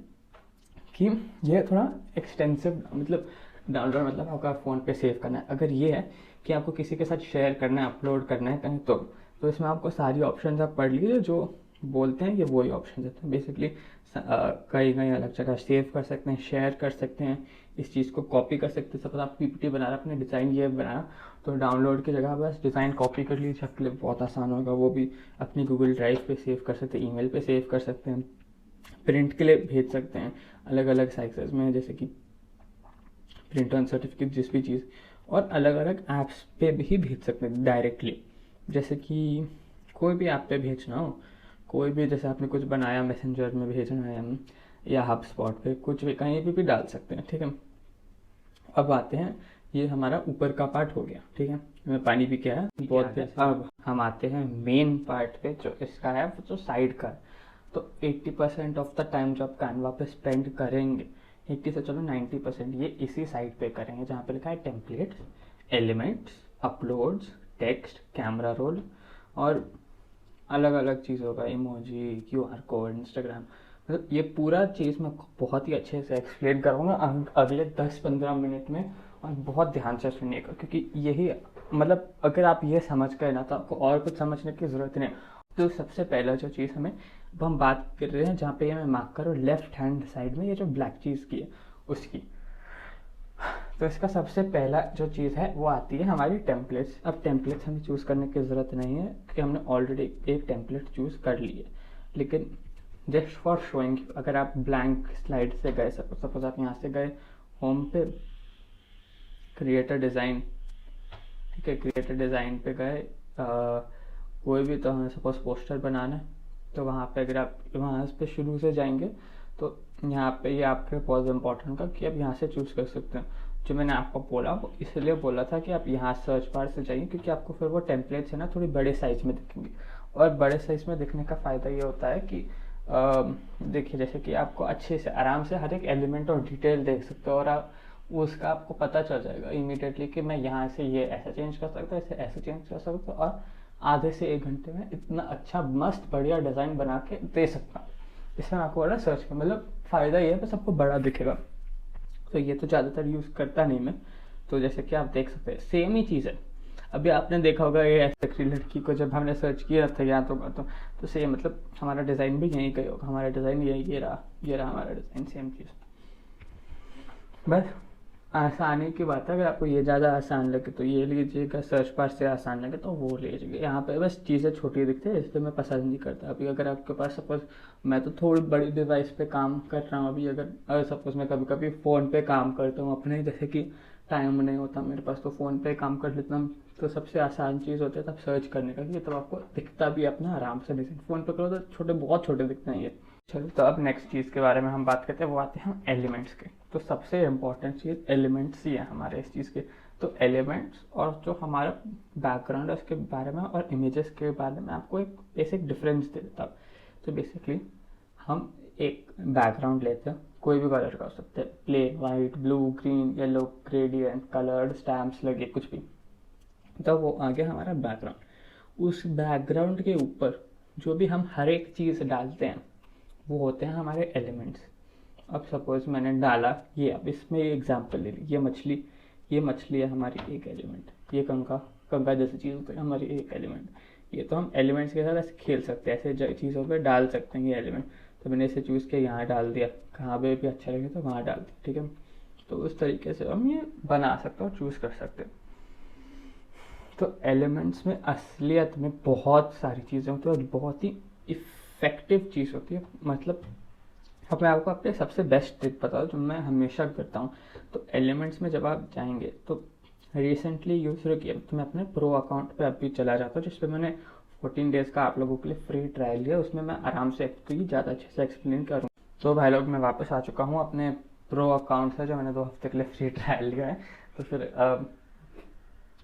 कि ये थोड़ा एक्सटेंसिव, मतलब डाउनलोड मतलब आपका फ़ोन पे सेव करना है। अगर ये है कि आपको किसी के साथ शेयर करना है, अपलोड करना है कहीं, तो इसमें आपको सारी ऑप्शन आप पढ़ लीजिए जो बोलते हैं, ये वही ऑप्शन देते हैं। बेसिकली कहीं कहीं अलग जगह सेव कर सकते हैं, शेयर कर सकते हैं, इस चीज़ को कॉपी कर सकते हैं। सपोज आप पीपीटी बना रहे हैं, अपने डिज़ाइन ये बनाया, तो डाउनलोड की जगह बस डिज़ाइन कॉपी कर लीजिए, आपके लिए बहुत आसान होगा। वो भी अपनी गूगल ड्राइव पे सेव कर सकते हैं, ईमेल पे सेव कर सकते हैं, प्रिंट के लिए भेज सकते हैं अलग अलग साइजेस में, जैसे कि प्रिंट ऑन सर्टिफिकेट, जिस भी चीज़, और अलग अलग ऐप्स पे भी भेज सकते हैं डायरेक्टली। जैसे कि कोई भी ऐप पे भेजना हो, कोई भी, जैसे आपने कुछ बनाया मैसेंजर में भेजना है, या HubSpot पे, कुछ भी कहीं भी डाल सकते हैं, ठीक है। अब आते हैं, ये हमारा ऊपर का पार्ट हो गया, ठीक है। मैं पानी भी क्या है बहुत फिर। अब हम आते हैं मेन पार्ट पे, जो इसका है जो साइड का है। तो 80% ऑफ द टाइम जो आप कैनवा पे स्पेंड करेंगे, 80 से चलो 90% ये इसी साइड पे करेंगे, जहाँ पे लिखा है templates, elements, uploads, text, camera roll, और अलग अलग चीज़ों का इमोजी, QR कोड, इंस्टाग्राम, मतलब ये पूरा चीज़ मैं बहुत ही अच्छे से एक्सप्लेन करूँगा अगले 10-15 मिनट में, और बहुत ध्यान से सुनिएगा, क्योंकि यही, मतलब अगर आप ये समझ गए ना, तो आपको और कुछ समझने की ज़रूरत नहीं। तो सबसे पहला जो चीज़ हमें, अब हम बात कर रहे हैं जहाँ पे ये मैं मार्क करूँ लेफ्ट हैंड साइड में, ये जो ब्लैक चीज़ की है उसकी। तो इसका सबसे पहला जो चीज़ है वो आती है हमारी टेम्पलेट्स। अब टेम्पलेट्स हमें चूज़ करने की ज़रूरत नहीं है, क्योंकि हमने ऑलरेडी एक टेम्पलेट चूज़ कर ली है। लेकिन जस्ट फॉर शोइंग, अगर आप ब्लैंक स्लाइड से गए, सपोज आप यहाँ से गए होम पे, क्रिएट अ डिज़ाइन, ठीक है, क्रिएट अ डिज़ाइन पे गए, कोई भी, तो हमें सपोज पोस्टर बनाना है, तो वहाँ पे अगर आप वहाँ पे शुरू से जाएंगे, तो यहाँ पे ये आपके बहुत इंपॉर्टेंट का कि आप यहाँ से चूज़ कर सकते हैं। जो मैंने आपको बोला वो इसलिए बोला था कि आप यहाँ सर्च बार से जाइए, क्योंकि आपको फिर वो टेम्पलेट्स है ना थोड़ी बड़े साइज़ में दिखेंगे, और बड़े साइज़ में दिखने का फ़ायदा ये होता है कि देखिए, जैसे कि आपको अच्छे से आराम से हर एक एलिमेंट और डिटेल देख सकते हो, और आप उसका आपको पता चल जाएगा इमीडिएटली कि मैं यहाँ से ये ऐसा चेंज कर सकता हूँ, इसे ऐसे चेंज कर सकता हूँ, और आधे से 1 घंटे में इतना अच्छा मस्त बढ़िया डिज़ाइन बना के दे सकता हूँ। इसमें आपको बड़ा सर्च कर, मतलब फ़ायदा ये है बस आपको बड़ा दिखेगा। तो ये तो ज़्यादातर यूज़ करता नहीं मैं, तो जैसे कि आप देख सकते हैं सेम ही चीज़ है। अभी आपने देखा होगा ये ऐसे लड़की को जब हमने सर्च किया था या तो सेम, मतलब हमारा डिज़ाइन भी यहीं का होगा, हमारा डिज़ाइन ये रहा हमारा डिज़ाइन, सेम चीज़। बस आसानी की बात है, अगर आपको ये ज़्यादा आसान लगे तो ये लीजिएगा, सर्च बार से आसान लगे तो वो लीजिएगा। यहाँ पे बस चीज़ें छोटी दिखती है, इसलिए मैं पसंद नहीं करता। अभी अगर आपके पास सपोज, मैं तो थोड़ी बड़ी डिवाइस पे काम कर रहा हूँ अभी, अगर सपोज मैं कभी कभी फ़ोन पे काम करता हूँ अपने, जैसे कि टाइम नहीं होता मेरे पास, तो फ़ोन पे काम कर लेता हूँ, तो सबसे आसान चीज़ होती है तब सर्च करने का, कि तब आपको दिखता भी अपना आराम से डिज़ाइन। फ़ोन पे करो तो बहुत छोटे दिखते हैं ये। चलो, तो अब नेक्स्ट चीज़ के बारे में हम बात करते हैं, वो आते हैं हम एलिमेंट्स के। तो सबसे इम्पॉर्टेंट चीज़ एलिमेंट्स ही है हमारे इस चीज़ के। तो एलिमेंट्स और जो हमारा बैकग्राउंड है उसके बारे में और इमेजेस के बारे में आपको एक बेसिक डिफरेंस दे देता हूँ। तो बेसिकली हम एक बैकग्राउंड लेते हैं, कोई भी कलर का हो सकता है, plain white, blue, green, yellow, gradient, coloured, stamps लगे, कुछ भी। तो वो आ गया हमारा बैकग्राउंड। उस बैकग्राउंड के ऊपर जो भी हम हर एक चीज़ डालते हैं वो होते हैं हमारे एलिमेंट्स। अब सपोज मैंने डाला ये, अब इसमें ये एग्जांपल ले ली, ये मछली है हमारी एक एलिमेंट, ये कंका जैसी चीज़ होती है हमारी एक एलिमेंट। ये तो हम एलिमेंट्स के साथ ऐसे खेल सकते हैं, ऐसे चीज़ों पे डाल सकते हैं ये एलिमेंट। तो मैंने इसे चूज़ किया, यहाँ डाल दिया, कहाँ पे भी अच्छा लगे तो वहाँ डाल दिया, ठीक है। तो उस तरीके से हम ये बना सकते हैं और चूज़ कर सकते हैं। तो एलिमेंट्स में असलियत में बहुत सारी चीज़ें होती हैं और बहुत ही इफ़ेक्टिव चीज़ होती है। मतलब अब मैं आपको अपने सबसे बेस्ट ट्रिक बता दूँ जो मैं हमेशा करता हूँ। तो एलिमेंट्स में जब आप जाएंगे तो रिसेंटली यूज़ शुरू किया, तो मैं अपने प्रो अकाउंट पे अभी चला जाता हूँ जिस पे मैंने 14 डेज़ का आप लोगों के लिए फ्री ट्रायल लिया। उसमें मैं आराम से ज़्यादा अच्छे से एक्सप्लेन करूँ। तो भाई लोग, मैं वापस आ चुका हूँ अपने प्रो अकाउंट से जो मैंने 2 हफ्ते के लिए फ्री ट्रायल लिया है। तो फिर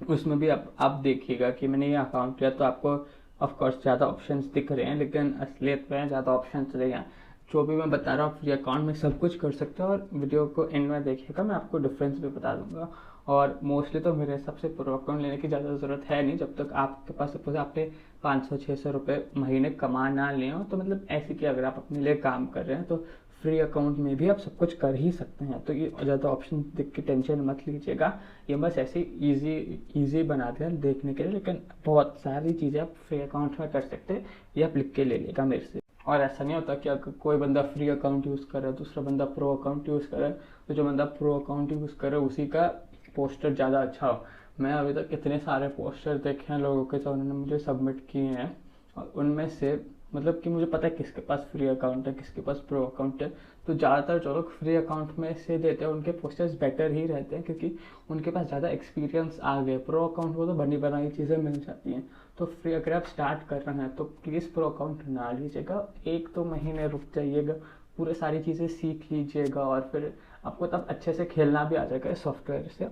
उसमें भी आप देखिएगा कि मैंने ये अकाउंट लिया तो आपको ऑफकोर्स ज़्यादा ऑप्शंस दिख रहे हैं, लेकिन असलियत में ज़्यादा ऑप्शंस नहीं हैं। जो भी मैं बता रहा हूँ फ्री अकाउंट में सब कुछ कर सकते हो, और वीडियो को एंड में देखिएगा, मैं आपको डिफरेंस भी बता दूंगा। और मोस्टली तो मेरे हिसाब से प्रो अकाउंट लेने की ज़्यादा ज़रूरत है नहीं, जब तक आपके पास सपोज आपने 500-600 रुपये महीने कमा ना लिए हो। तो मतलब ऐसे कि अगर आप अपने लिए काम कर रहे हैं तो फ्री अकाउंट में भी आप सब कुछ कर ही सकते हैं। तो ये ज़्यादा ऑप्शन देख के टेंशन मत लीजिएगा, ये बस ऐसे इजी बना दिया देखने के लिए, लेकिन बहुत सारी चीज़ें आप फ्री अकाउंट में कर सकते हैं। ये आप लिख के ले लेगा मेरे से। और ऐसा नहीं होता कि अगर कोई बंदा फ्री अकाउंट यूज़ कर रहा है, दूसरा बंदा प्रो अकाउंट यूज़ कर रहा है, तो जो बंदा प्रो अकाउंट यूज़ कर रहा है उसी का पोस्टर ज़्यादा अच्छा हो। मैं अभी तक कितने सारे पोस्टर देखे हैं लोगों के, जो उन्होंने मुझे सबमिट किए हैं, और उनमें से मतलब कि मुझे पता है किसके पास फ्री अकाउंट है, किसके पास प्रो अकाउंट है। तो ज़्यादातर जो लोग फ्री अकाउंट में से देते हैं उनके पोस्टर्स बेटर ही रहते हैं, क्योंकि उनके पास ज़्यादा एक्सपीरियंस आ गए। प्रो अकाउंट को तो बनी बनाई चीज़ें मिल जाती हैं। तो फ्री अगर आप स्टार्ट कर रहे हैं तो प्लीज़ प्रो अकाउंट ना लीजिएगा, 1-2 महीने रुक जाइएगा, पूरे सारी चीज़ें सीख लीजिएगा, और फिर आपको तब अच्छे से खेलना भी आ जाएगा इस सॉफ्टवेयर से।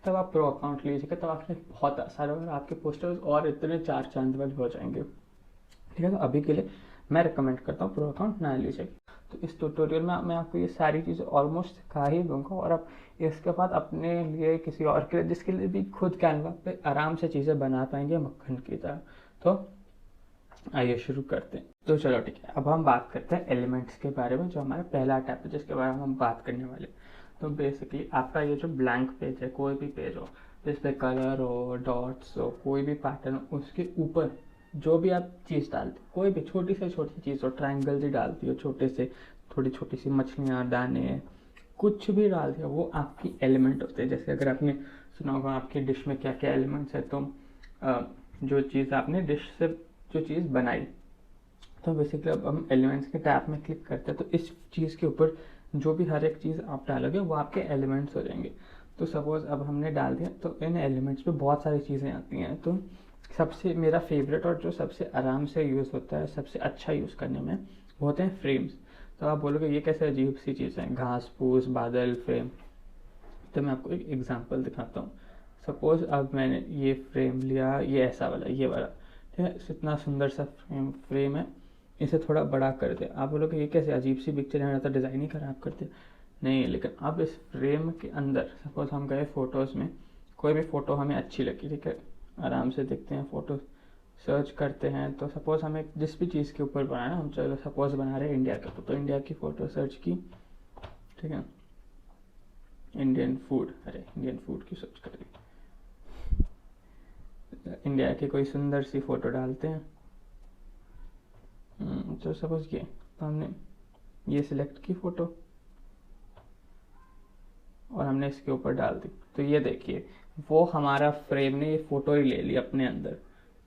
तब आप प्रो अकाउंट लीजिएगा, तब आपने बहुत आसान होगा, आपके पोस्टर्स और इतने 4 चांद वाले हो जाएंगे, ठीक है। तो अभी के लिए मैं रिकमेंड करता हूँ प्रो अकाउंट ना लीजिए। तो इस ट्यूटोरियल में मैं आपको ये सारी चीज़ें ऑलमोस्ट सिखा ही दूंगा, और अब इसके बाद अपने लिए किसी और के लिए जिसके लिए भी खुद कैनवा पे आराम से चीज़ें बना पाएंगे मक्खन की तरह। तो आइए शुरू करते हैं। तो चलो ठीक है, अब हम बात करते हैं एलिमेंट्स के बारे में, जो हमारा पहला टैप है जिसके बारे में हम बात करने वाले। तो बेसिकली आपका ये जो ब्लैंक पेज है, कोई भी पेज हो जिस पे कलर हो, डॉट्स हो, कोई भी पैटर्न हो, उसके ऊपर जो भी आप चीज़ डालते, कोई भी छोटी से छोटी चीज़ हो, ट्रायंगल ही डालती हो, छोटे से थोड़ी छोटी सी मछलियाँ, दाने, कुछ भी डाल दिया, वो आपकी एलिमेंट होते हैं। जैसे अगर आपने सुना होगा आपकी डिश में क्या क्या एलिमेंट्स है, तो जो चीज़ आपने डिश से जो चीज़ बनाई, तो बेसिकली अब हम एलिमेंट्स के टैब में क्लिक करते हैं, तो इस चीज़ के ऊपर जो भी हर एक चीज़ आप डालोगे वो आपके एलिमेंट्स हो जाएंगे। तो सपोज अब हमने डाल दिया, तो इन एलिमेंट्स पे बहुत सारी चीज़ें आती हैं। तो सबसे मेरा फेवरेट और जो सबसे आराम से यूज़ होता है, सबसे अच्छा यूज़ करने में, वो होते हैं फ्रेम्स। तो आप बोलोगे ये कैसे अजीब सी चीज़ है, घास फूस, बादल, फ्रेम। तो मैं आपको एक एग्जांपल दिखाता हूँ। सपोज अब मैंने ये फ्रेम लिया, ये ऐसा वाला, ये वाला, ठीक है, इतना सुंदर सा फ्रेम है, इसे थोड़ा बड़ा कर दे। आप बोलोगे ये कैसे अजीब सी पिक्चर है, तो डिज़ाइन ही खराब करते। नहीं, लेकिन अब इस फ्रेम के अंदर सपोज हम गए फ़ोटोज़ में, कोई भी फ़ोटो हमें अच्छी लगी, ठीक है, आराम से देखते हैं फ़ोटो, सर्च करते हैं। तो सपोज हमें जिस भी चीज़ के ऊपर बनाना, हम चलो सपोज बना रहे हैं इंडिया का, तो इंडिया की फ़ोटो सर्च की, ठीक है, इंडियन फूड, अरे इंडियन फूड की सर्च कर ली, इंडिया की कोई सुंदर सी फ़ोटो डालते हैं। तो सपोज ये, तो हमने ये सिलेक्ट की फ़ोटो और हमने इसके ऊपर डाल दी। तो ये देखिए, वो हमारा फ्रेम ने ये फ़ोटो ही ले ली अपने अंदर।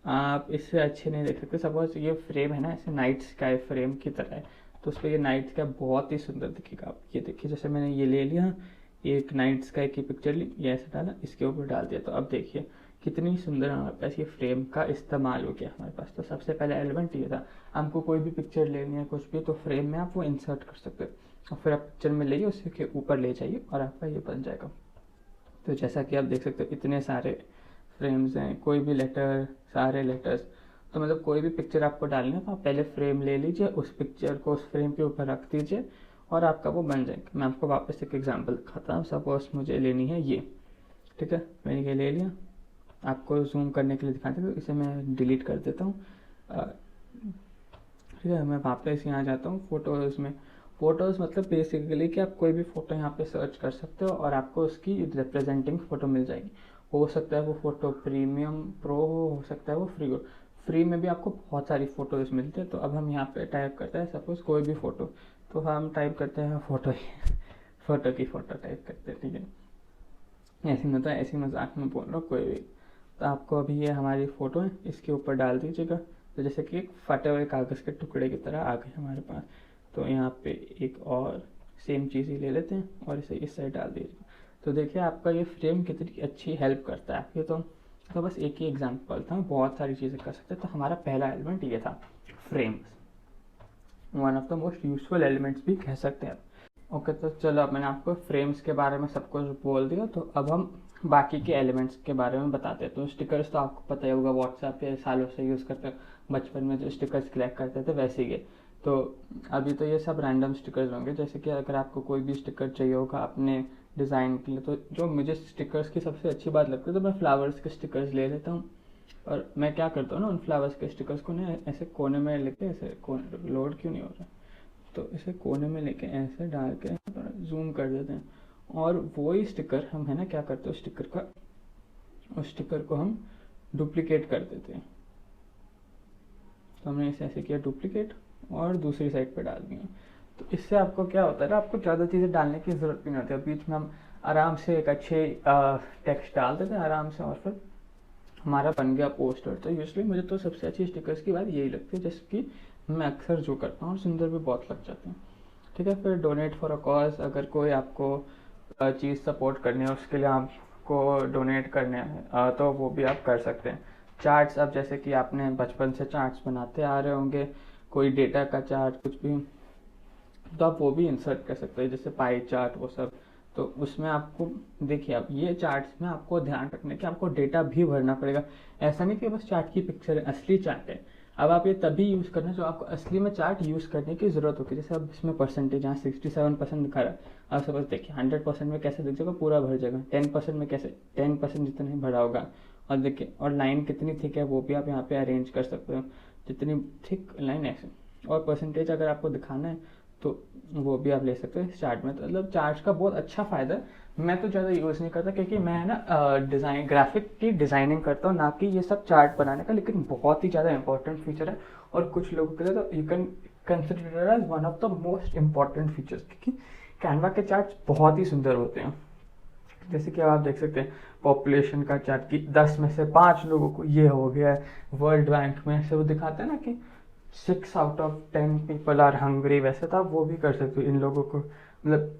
आप इससे अच्छे नहीं देख सकते। सपोज ये फ्रेम है ना, ऐसे नाइट स्काई फ्रेम की तरह है, तो उस पर ये नाइट स्काई बहुत ही सुंदर दिखेगा। आप ये देखिए, जैसे मैंने ये ले लिया, एक नाइट स्काई की पिक्चर ली, ये ऐसे डाला, इसके ऊपर डाल दिया, तो अब देखिए कितनी सुंदर हमारे पास ये फ्रेम का इस्तेमाल हो गया हमारे पास। तो सबसे पहले एलिमेंट ये था, हमको कोई भी पिक्चर लेनी है कुछ भी, तो फ्रेम में आप वो इंसर्ट कर सकते हो, और फिर आप पिक्चर में ले उसी के ऊपर ले जाइए और आपका ये बन जाएगा। तो जैसा कि आप देख सकते हो इतने सारे फ्रेम्स हैं, कोई भी लेटर, सारे लेटर्स। तो मतलब कोई भी पिक्चर आपको डालनी है तो आप पहले फ्रेम ले लीजिए, उस पिक्चर को उस फ्रेम के ऊपर रख दीजिए और आपका वो बन जाएगा। मैं आपको वापस एक एग्जांपल दिखाता हूँ। सपोज मुझे लेनी है ये, ठीक है, मैंने ये ले लिया। आपको जूम करने के लिए दिखाते हैं, तो इसे मैं डिलीट कर देता हूँ। ठीक है, मैं वापस यहाँ जाता हूँ फोटोज़ में। फ़ोटोज़ मतलब बेसिकली कि आप कोई भी फ़ोटो यहाँ पे सर्च कर सकते हो और आपको उसकी रिप्रेजेंटिंग फ़ोटो मिल जाएगी। हो सकता है वो फ़ोटो प्रीमियम प्रो हो सकता है वो फ्री हो। फ्री में भी आपको बहुत सारी फ़ोटोज़ मिलती है। तो अब हम यहाँ पे टाइप करते हैं सपोज़ कोई भी फ़ोटो, तो हम टाइप करते हैं फ़ोटो फ़ोटो की फ़ोटो टाइप करते हैं, ठीक है। ऐसी मतलब ऐसी मजाक में बोल रहा हूँ कोई भी। तो आपको अभी ये हमारी फ़ोटो है, इसके ऊपर डाल दीजिएगा। तो जैसे कि एक फटे हुए कागज़ के टुकड़े की तरह आ गए हमारे पास। तो यहाँ पे एक और सेम चीज़ ही ले लेते हैं और इसे इस साइड डाल दीजिएगा। तो देखिए आपका ये फ्रेम कितनी अच्छी हेल्प करता है आपकी। तो बस एक ही एग्जांपल था, बहुत सारी चीज़ें कर सकते हैं। तो हमारा पहला एलिमेंट ये था, frames, one of the most useful elements भी कह सकते हैं। ओके, तो चलो अब मैंने आपको फ्रेम्स के बारे में सब कुछ बोल दिया। तो अब हम बाकी के एलिमेंट्स के बारे में बताते हैं। तो स्टिकर्स तो आपको पता ही होगा, व्हाट्सएप पे सालों से यूज़ करते हो। बचपन में जो स्टिकर्स कलेक्ट करते थे वैसे ही। तो अभी तो ये सब रैंडम स्टिकर्स होंगे। जैसे कि अगर आपको कोई भी स्टिकर चाहिए होगा अपने डिज़ाइन के लिए, तो जो मुझे स्टिकर्स की सबसे अच्छी बात लगती है, तो मैं फ्लावर्स के स्टिकर्स ले लेता हूँ। और मैं क्या करता हूँ ना, उन फ्लावर्स के स्टिकर्स को ना ऐसे कोने में लेके, ऐसे लोड क्यों नहीं हो रहा, तो इसे कोने में लेके ऐसे डाल के जूम कर देते हैं। और वही स्टिकर हम है ना क्या करते हैं, उस स्टिकर को हम डुप्लीकेट कर देते हैं। तो हमने इसे ऐसे किया डुप्लीकेट और दूसरी साइड पे डाल दिया। तो इससे आपको क्या होता है ना, आपको ज़्यादा चीज़ें डालने की ज़रूरत भी नहीं होती है। बीच में हम आराम से एक अच्छे टेक्स्ट डाल देते हैं आराम से और फिर हमारा बन गया पोस्टर। तो यूजली मुझे तो सबसे अच्छी स्टिकर्स की बात यही लगती है, जैसे कि मैं अक्सर जो करता हूँ और सुंदर भी बहुत लग जाते हैं। ठीक है, फिर डोनेट फॉर अ कॉज, अगर कोई आपको चीज़ सपोर्ट करनी है उसके लिए आपको डोनेट करने हैं तो वो भी आप कर सकते हैं। चार्ट्स, अब जैसे कि आपने बचपन से चार्ट्स बनाते आ रहे होंगे, कोई डेटा का चार्ट कुछ भी, तो आप वो भी इंसर्ट कर सकते हैं, जैसे पाई चार्ट वो सब। तो उसमें आपको देखिए, अब ये चार्ट्स में आपको ध्यान रखना है कि आपको डेटा भी भरना पड़ेगा। ऐसा नहीं कि बस चार्ट की पिक्चर है, असली चार्ट है। अब आप ये तभी यूज़ करना जो आपको असली में चार्ट यूज़ करने की ज़रूरत होगी। जैसे अब इसमें परसेंटेज यहाँ 67% दिखा रहा है, आप सपोज देखिए 100% में कैसे दिख जाएगा, पूरा भर जाएगा। 10% में कैसे, 10% जितना ही भरा होगा। और देखिए, और लाइन कितनी थिक है वो भी आप यहाँ पे अरेंज कर सकते हो, जितनी थिक लाइन ऐसे। और परसेंटेज अगर आपको दिखाना है तो वो भी आप ले सकते हो इस चार्ट में। तो मतलब चार्ट का बहुत अच्छा फ़ायदा है। मैं तो ज़्यादा यूज़ नहीं करता क्योंकि मैं ना डिज़ाइन ग्राफिक की डिज़ाइनिंग करता हूँ, ना कि ये सब चार्ट बनाने का। लेकिन बहुत ही ज़्यादा इंपॉर्टेंट फीचर है और कुछ लोगों के लिए तो you can consider as one of the most important features, क्योंकि कैनवा के चार्ट्स बहुत ही सुंदर होते हैं। जैसे कि आप देख सकते हैं पॉपुलेशन का चार्ट की 10 में से 5 लोगों को ये हो गया है। वर्ल्ड बैंक में से वो दिखाते हैं ना कि 6 out of 10 people are hungry, वैसे तो आप वो भी कर सकते हो इन लोगों को, मतलब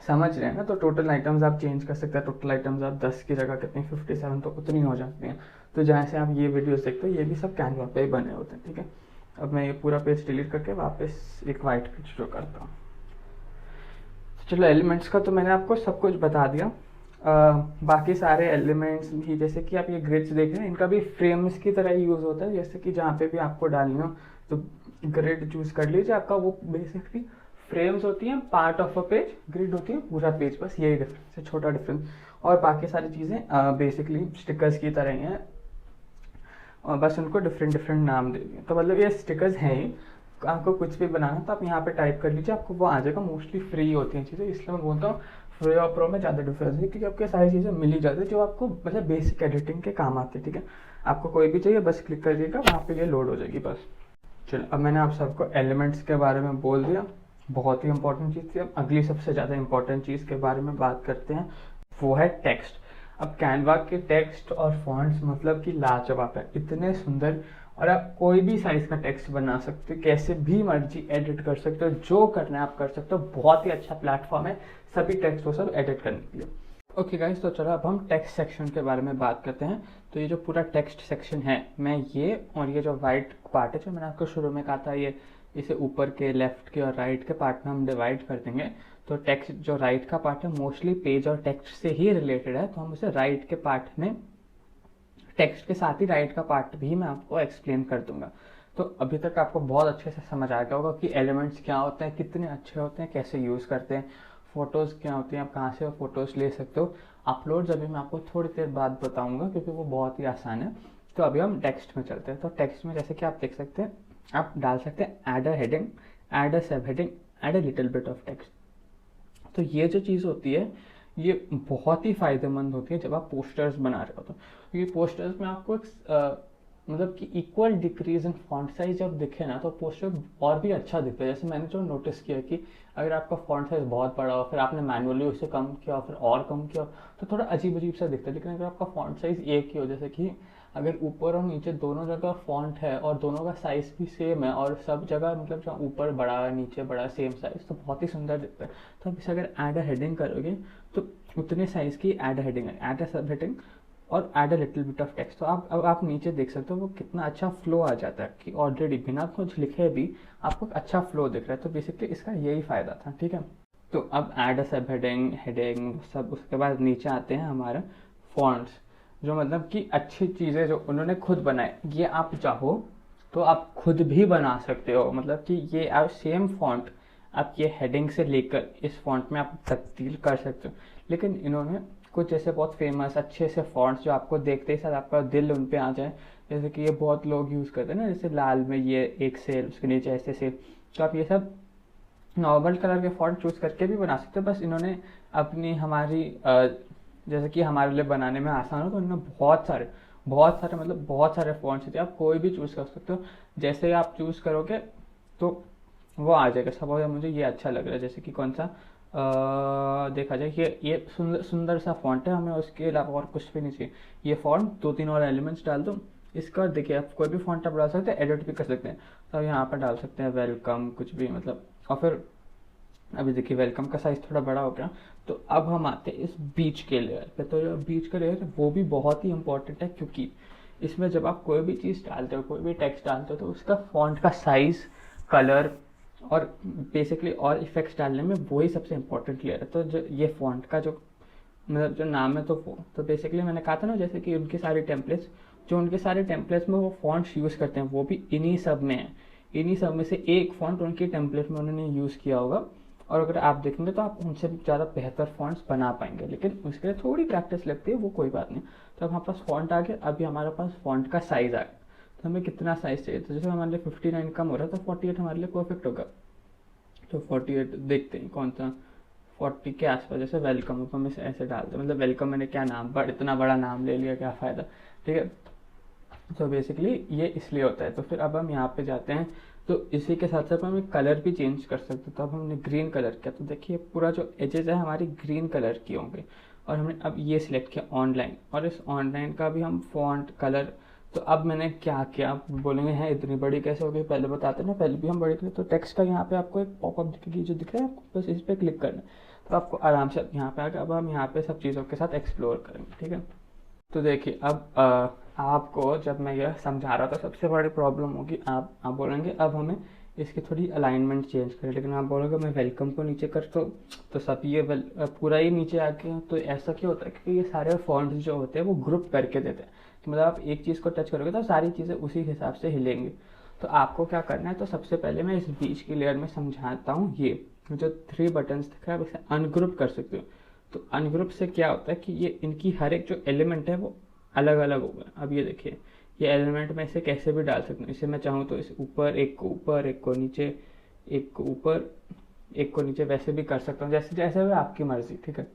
समझ रहे हैं ना। तो टोटल आइटम्स आप चेंज कर सकते हैं। टोटल आइटम्स आप 10 की जगह कितनी 57 तो उतनी हो जाती हैं। तो जहाँ से आप ये वीडियोस देखते हो ये भी सब कैनवा पे ही बने होते हैं, ठीक है। अब मैं ये पूरा पेज डिलीट करके वापस एक वाइट पेज ड्रॉ करता हूँ। चलो, एलिमेंट्स का तो मैंने आपको सब कुछ बता दिया। बाकी सारे एलिमेंट्स भी, जैसे कि आप ये ग्रिड्स देख रहे हैं, इनका भी फ्रेम्स की तरह यूज़ होता है। जैसे कि जहाँ पे भी आपको डालनी हो तो ग्रिड चूज कर लीजिए। आपका वो बेसिकली फ्रेम्स होती हैं part of a page, grid होती है पूरा पेज, बस यही डिफरेंस है, छोटा डिफरेंस। और बाकी सारी चीज़ें बेसिकली स्टिकर्स की तरह ही हैं और बस उनको डिफरेंट डिफरेंट नाम दे दिए। तो मतलब ये स्टिकर्स हैं ही। आपको कुछ भी बनाना तो आप यहाँ पे टाइप कर लीजिए, आपको वो आ जाएगा। मोस्टली फ्री होती हैं चीज़ें, इसलिए मैं बोलता हूँ फ्री और प्रो में ज़्यादा डिफरेंस है, क्योंकि आपको सारी चीज़ें मिल ही जाती है जो आपको मतलब बेसिक एडिटिंग के काम आती है, ठीक है। आपको कोई भी चाहिए बस क्लिक करिएगा, वहाँ पे ये लोड हो जाएगी बस। चलो, अब मैंने आप सबको एलिमेंट्स के बारे में बोल दिया, बहुत ही इंपॉर्टेंट चीज़ थी। अब अगली सबसे ज़्यादा इंपॉर्टेंट चीज़ के बारे में बात करते हैं, वो है टेक्स्ट। अब कैनवा के टेक्स्ट और फॉन्ट्स मतलब कि लाजवाब है, इतने सुंदर। और आप कोई भी साइज का टेक्स्ट बना सकते हो, कैसे भी मर्जी एडिट कर सकते हो, जो करना है आप कर सकते हो। बहुत ही अच्छा प्लेटफॉर्म है सभी टेक्स्ट को सब एडिट करने के लिए। ओके गाइस, तो चलो अब हम टेक्स्ट सेक्शन के बारे में बात करते हैं। तो ये जो पूरा टेक्स्ट सेक्शन है, मैं ये और ये जो वाइट पार्ट है जो मैंने आपको शुरू में कहा था, ये इसे ऊपर के लेफ्ट के और राइट के पार्ट में हम डिवाइड कर देंगे। तो टेक्स्ट जो राइट का पार्ट है मोस्टली पेज और टेक्स्ट से ही रिलेटेड है, तो हम उसे राइट के पार्ट में टेक्स्ट के साथ ही राइट का पार्ट भी मैं आपको एक्सप्लेन कर दूंगा। तो अभी तक आपको बहुत अच्छे से समझ आ गया होगा कि एलिमेंट्स क्या होते हैं, कितने अच्छे होते हैं, कैसे यूज़ करते हैं, फ़ोटोज़ क्या होती हैं, आप कहाँ से फ़ोटोज़ ले सकते हो, अपलोड्स अभी मैं आपको थोड़ी देर बाद बताऊंगा क्योंकि वो बहुत ही आसान है। तो अभी हम टेक्स्ट में चलते हैं। तो टेक्स्ट में जैसे कि आप देख सकते हैं, आप डाल सकते हैं add a heading, add a sub heading, add a little bit of text. तो ये जो चीज़ होती है ये बहुत ही फायदेमंद होती है जब आप पोस्टर्स बना रहे हो। तो क्योंकि पोस्टर्स में आपको मतलब कि equal decrease in font size जब दिखे ना तो पोस्टर और भी अच्छा दिखता है। जैसे मैंने जो नोटिस किया कि अगर आपका फॉन्ट साइज बहुत बड़ा हो, फिर आपने मैनुअली उसे कम किया, फिर और कम किया, तो थोड़ा अजीब अजीब सा दिखता है। लेकिन अगर आपका फॉन्ट साइज एक ही हो, जैसे कि अगर ऊपर और नीचे दोनों जगह फॉन्ट है और दोनों का साइज भी सेम है और सब जगह मतलब जहाँ ऊपर बड़ा नीचे बड़ा सेम साइज, तो बहुत ही सुंदर दिखता है। तो आप इसे अगर ऐड अ हेडिंग करोगे तो उतने साइज की ऐड अ हेडिंग है, ऐड अ सब हेडिंग और add a little bit of text. तो अब आप नीचे देख सकते हो वो कितना अच्छा फ्लो आ जाता है कि ऑलरेडी बिना कुछ लिखे भी आपको अच्छा फ्लो दिख रहा है। तो बेसिकली इसका यही फायदा था, ठीक है। तो अब add a sub heading, heading सब, उसके बाद नीचे आते हैं हमारे फॉन्ट्स, जो मतलब कि अच्छी चीज़ें जो उन्होंने खुद बनाए, ये आप चाहो तो आप खुद भी बना सकते हो। मतलब कि ये आप सेम फॉन्ट आप ये हेडिंग से लेकर इस फॉन्ट में आप तब्दील कर सकते हो। लेकिन इन्होंने कुछ ऐसे बहुत फेमस अच्छे से फॉन्ट्स जो आपको देखते ही साथ आपका दिल उन पे आ जाए, जैसे कि ये बहुत लोग यूज़ करते हैं ना, जैसे लाल में ये एक सेल, उसके नीचे ऐसे सेल, तो आप ये सब नॉर्मल कलर के फॉन्ट चूज़ करके भी बना सकते हो। बस इन्होंने अपनी हमारी जैसे कि हमारे लिए बनाने में आसान हो तो इन्होंने बहुत सारे मतलब बहुत सारे फॉन्ट्स थे, आप कोई भी चूज़ कर सकते हो। जैसे आप चूज़ करोगे तो वो आ जाएगा। सपोज मुझे ये अच्छा लग रहा है, जैसे कि कौन सा देखा जाए ये सुंदर सुंदर सा फॉन्ट है, हमें उसके अलावा और कुछ भी नहीं चाहिए। ये फॉन्ट 2-3 और एलिमेंट्स डाल दो। इसका देखिए आप कोई भी फॉन्ट आप डाल सकते हैं, एडिट भी कर सकते हैं। तो यहाँ पर डाल सकते हैं वेलकम, कुछ भी मतलब। और फिर अभी देखिए वेलकम का साइज थोड़ा बड़ा हो गया। तो अब हम आते हैं इस बीच के लेयर पे। तो जो बीच का लेयर है वो भी बहुत ही इंपॉर्टेंट है, क्योंकि इसमें जब आप कोई भी चीज़ डालते हो, कोई भी टेक्स्ट डालते हो, तो उसका फॉन्ट का साइज, कलर और बेसिकली और इफेक्ट्स डालने में वही सबसे इम्पोर्टेंट लेयर है। तो जो ये फॉन्ट का जो मतलब जो नाम है, तो बेसिकली मैंने कहा था ना, जैसे कि उनके सारे टेम्पलेट्स में वो फॉन्ट्स यूज़ करते हैं वो भी इन्हीं सब में है। इन्हीं सब में से एक फॉन्ट उनके टेम्पलेट में उन्होंने यूज़ किया होगा, और अगर आप देखेंगे तो आप उनसे भी ज़्यादा बेहतर फॉन्ट्स बना पाएंगे। लेकिन उसके लिए थोड़ी प्रैक्टिस लगती है, वो कोई बात नहीं। तो अब हमारे पास फॉन्ट आ गया। अभी हमारे पास फॉन्ट का साइज़ आ गया। तो हमें कितना साइज़ चाहिए, तो जैसे हमारे लिए 59 कम हो रहा है तो 48 हमारे लिए परफेक्ट होगा। तो 48 देखते हैं कौन सा 40 के आसपास, जैसे वेलकम, अब हम इसे ऐसे डालते हैं। मतलब वेलकम मैंने क्या नाम, इतना बड़ा नाम ले लिया, क्या फ़ायदा, ठीक है। तो बेसिकली ये इसलिए होता है। तो फिर अब हम यहाँ पे जाते हैं, तो इसी के साथ साथ हम कलर भी चेंज कर सकते हैं। तो अब हमने ग्रीन कलर किया, तो देखिए पूरा जो एजेस है हमारी ग्रीन कलर की होंगे। और हमने अब ये सिलेक्ट किया ऑनलाइन, और इस ऑनलाइन का भी हम फॉन्ट कलर। तो अब मैंने क्या किया, आप बोलेंगे हैं इतनी बड़ी कैसे हो गई, पहले बताते ना, पहले भी हम बड़ी करें। तो टेक्स्ट का यहाँ पे आपको एक पॉपअप दिखेगी, जो दिख रहा है आपको, बस इस पर क्लिक करना है तो आपको आराम से यहाँ पे आकर अब हम यहाँ पे सब चीज़ों के साथ एक्सप्लोर करेंगे, ठीक है। तो देखिए अब आपको जब मैं यह समझा रहा था, सबसे बड़ी प्रॉब्लम होगी, आप बोलेंगे अब हमें इसकी थोड़ी अलाइनमेंट चेंज करें। लेकिन आप बोलोगे मैं वेलकम को नीचे कर तो सब ये पूरा ही नीचे आके, तो ऐसा क्यों होता है, क्योंकि ये सारे फॉन्ट्स जो होते हैं वो ग्रुप करके देते हैं। कि मतलब आप एक चीज़ को टच करोगे तो सारी चीज़ें उसी हिसाब से हिलेंगी। तो आपको क्या करना है, तो सबसे पहले मैं इस बीच की लेयर में समझाता हूँ। ये जो 3 बटन्स दिख रहा है, आप इसे अनग्रुप कर सकते हो। तो अनग्रुप से क्या होता है कि ये इनकी हर एक जो एलिमेंट है वो अलग अलग होगा। अब ये देखिए, ये एलिमेंट में इसे कैसे भी डाल सकता हूँ। इसे मैं चाहूँ तो इस ऊपर, एक को नीचे, एक को ऊपर, एक को नीचे, वैसे भी कर सकता हूँ, जैसे जैसे भी आपकी मर्जी, ठीक है।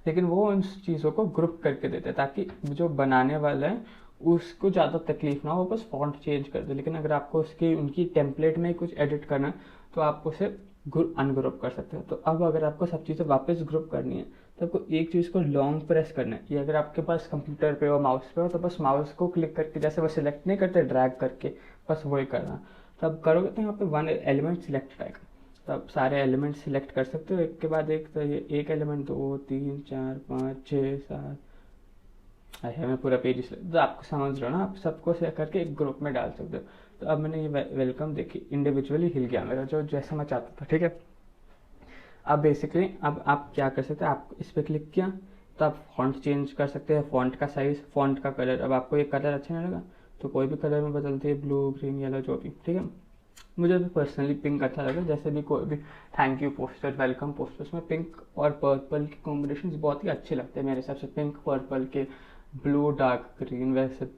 लेकिन वो उन चीज़ों को ग्रुप करके देते हैं ताकि जो बनाने वाला है उसको ज़्यादा तकलीफ ना हो, बस फॉन्ट चेंज कर दे। लेकिन अगर आपको उसकी उनकी टेम्पलेट में कुछ एडिट करना है तो आप उसे अनग्रुप कर सकते हो। तो अब अगर आपको सब चीज़ें वापस ग्रुप करनी है तो आपको एक चीज़ को लॉन्ग प्रेस करना है। ये अगर आपके पास कंप्यूटर पे हो, माउस पे हो, तो बस माउस को क्लिक करके, जैसे वो सिलेक्ट नहीं करते ड्रैग करके, बस वही करना। तब करोगे तो यहाँ पे 1 एलिमेंट सिलेक्ट आएगा। तो आप सारे एलिमेंट सिलेक्ट कर सकते हो एक के बाद एक। तो ये एक एलिमेंट, 2 3 4 5 6 7 है, मैं पूरा पेज इसलिए तो आपको समझ रहा हो ना, आप सबको सेलेक्ट करके एक ग्रुप में डाल सकते हो। तो अब मैंने ये वेलकम देखी इंडिविजुअली हिल गया मेरा, जो जैसा मैं चाहता था, ठीक है। अब बेसिकली अब आप क्या कर सकते हैं, आप इस पर क्लिक किया तो आप फॉन्ट चेंज कर सकते हैं, फॉन्ट का साइज, फॉन्ट का कलर। अब आपको ये कलर अच्छा नहीं लगा तो कोई भी कलर में बदलते हैं, ब्लू, ग्रीन, येलो, जो भी, ठीक है। मुझे भी पर्सनली पिंक अच्छा लगा, जैसे भी कोई भी thank you poster, welcome poster, उसमें पिंक और पर्पल के कॉम्बिनेशन बहुत ही अच्छे लगते हैं मेरे हिसाब से। पिंक पर्पल के, ब्लू डार्क ग्रीन, वैसे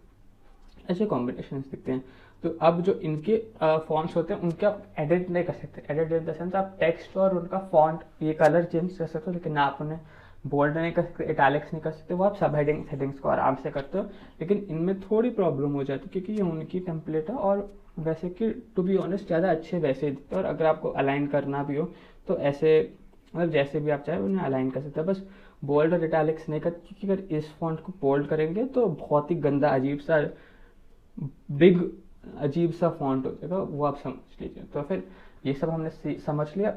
ऐसे कॉम्बिनेशन दिखते हैं। तो अब जो इनके फॉन्ट्स होते हैं उनके आप एडिट नहीं कर सकते। एडिट इन द सेंस आप टेक्स्ट और उनका फॉन्ट, ये कलर चेंज कर सकते हो, लेकिन आप उन्हें बोल्ड नहीं कर सकते, इटैलिक्स नहीं कर सकते। वो आप सब हेडिंग सेटिंग्स को आराम से करते हो, लेकिन इनमें थोड़ी प्रॉब्लम हो जाती है क्योंकि ये उनकी टेम्पलेट है। और वैसे कि टू बी ऑनेस्ट ज़्यादा अच्छे वैसे ही दिखते हैं, और अगर आपको अलाइन करना भी हो तो ऐसे मतलब जैसे भी आप चाहे उन्हें अलाइन कर सकते हैं। बस बोल्ड और इटैलिक्स नहीं कर, क्योंकि अगर इस फॉन्ट को बोल्ड करेंगे तो बहुत ही गंदा अजीब सा बिग अजीब सा फॉन्ट हो जाएगा, वो आप समझ लीजिए। तो फिर ये सब हमने समझ लिया।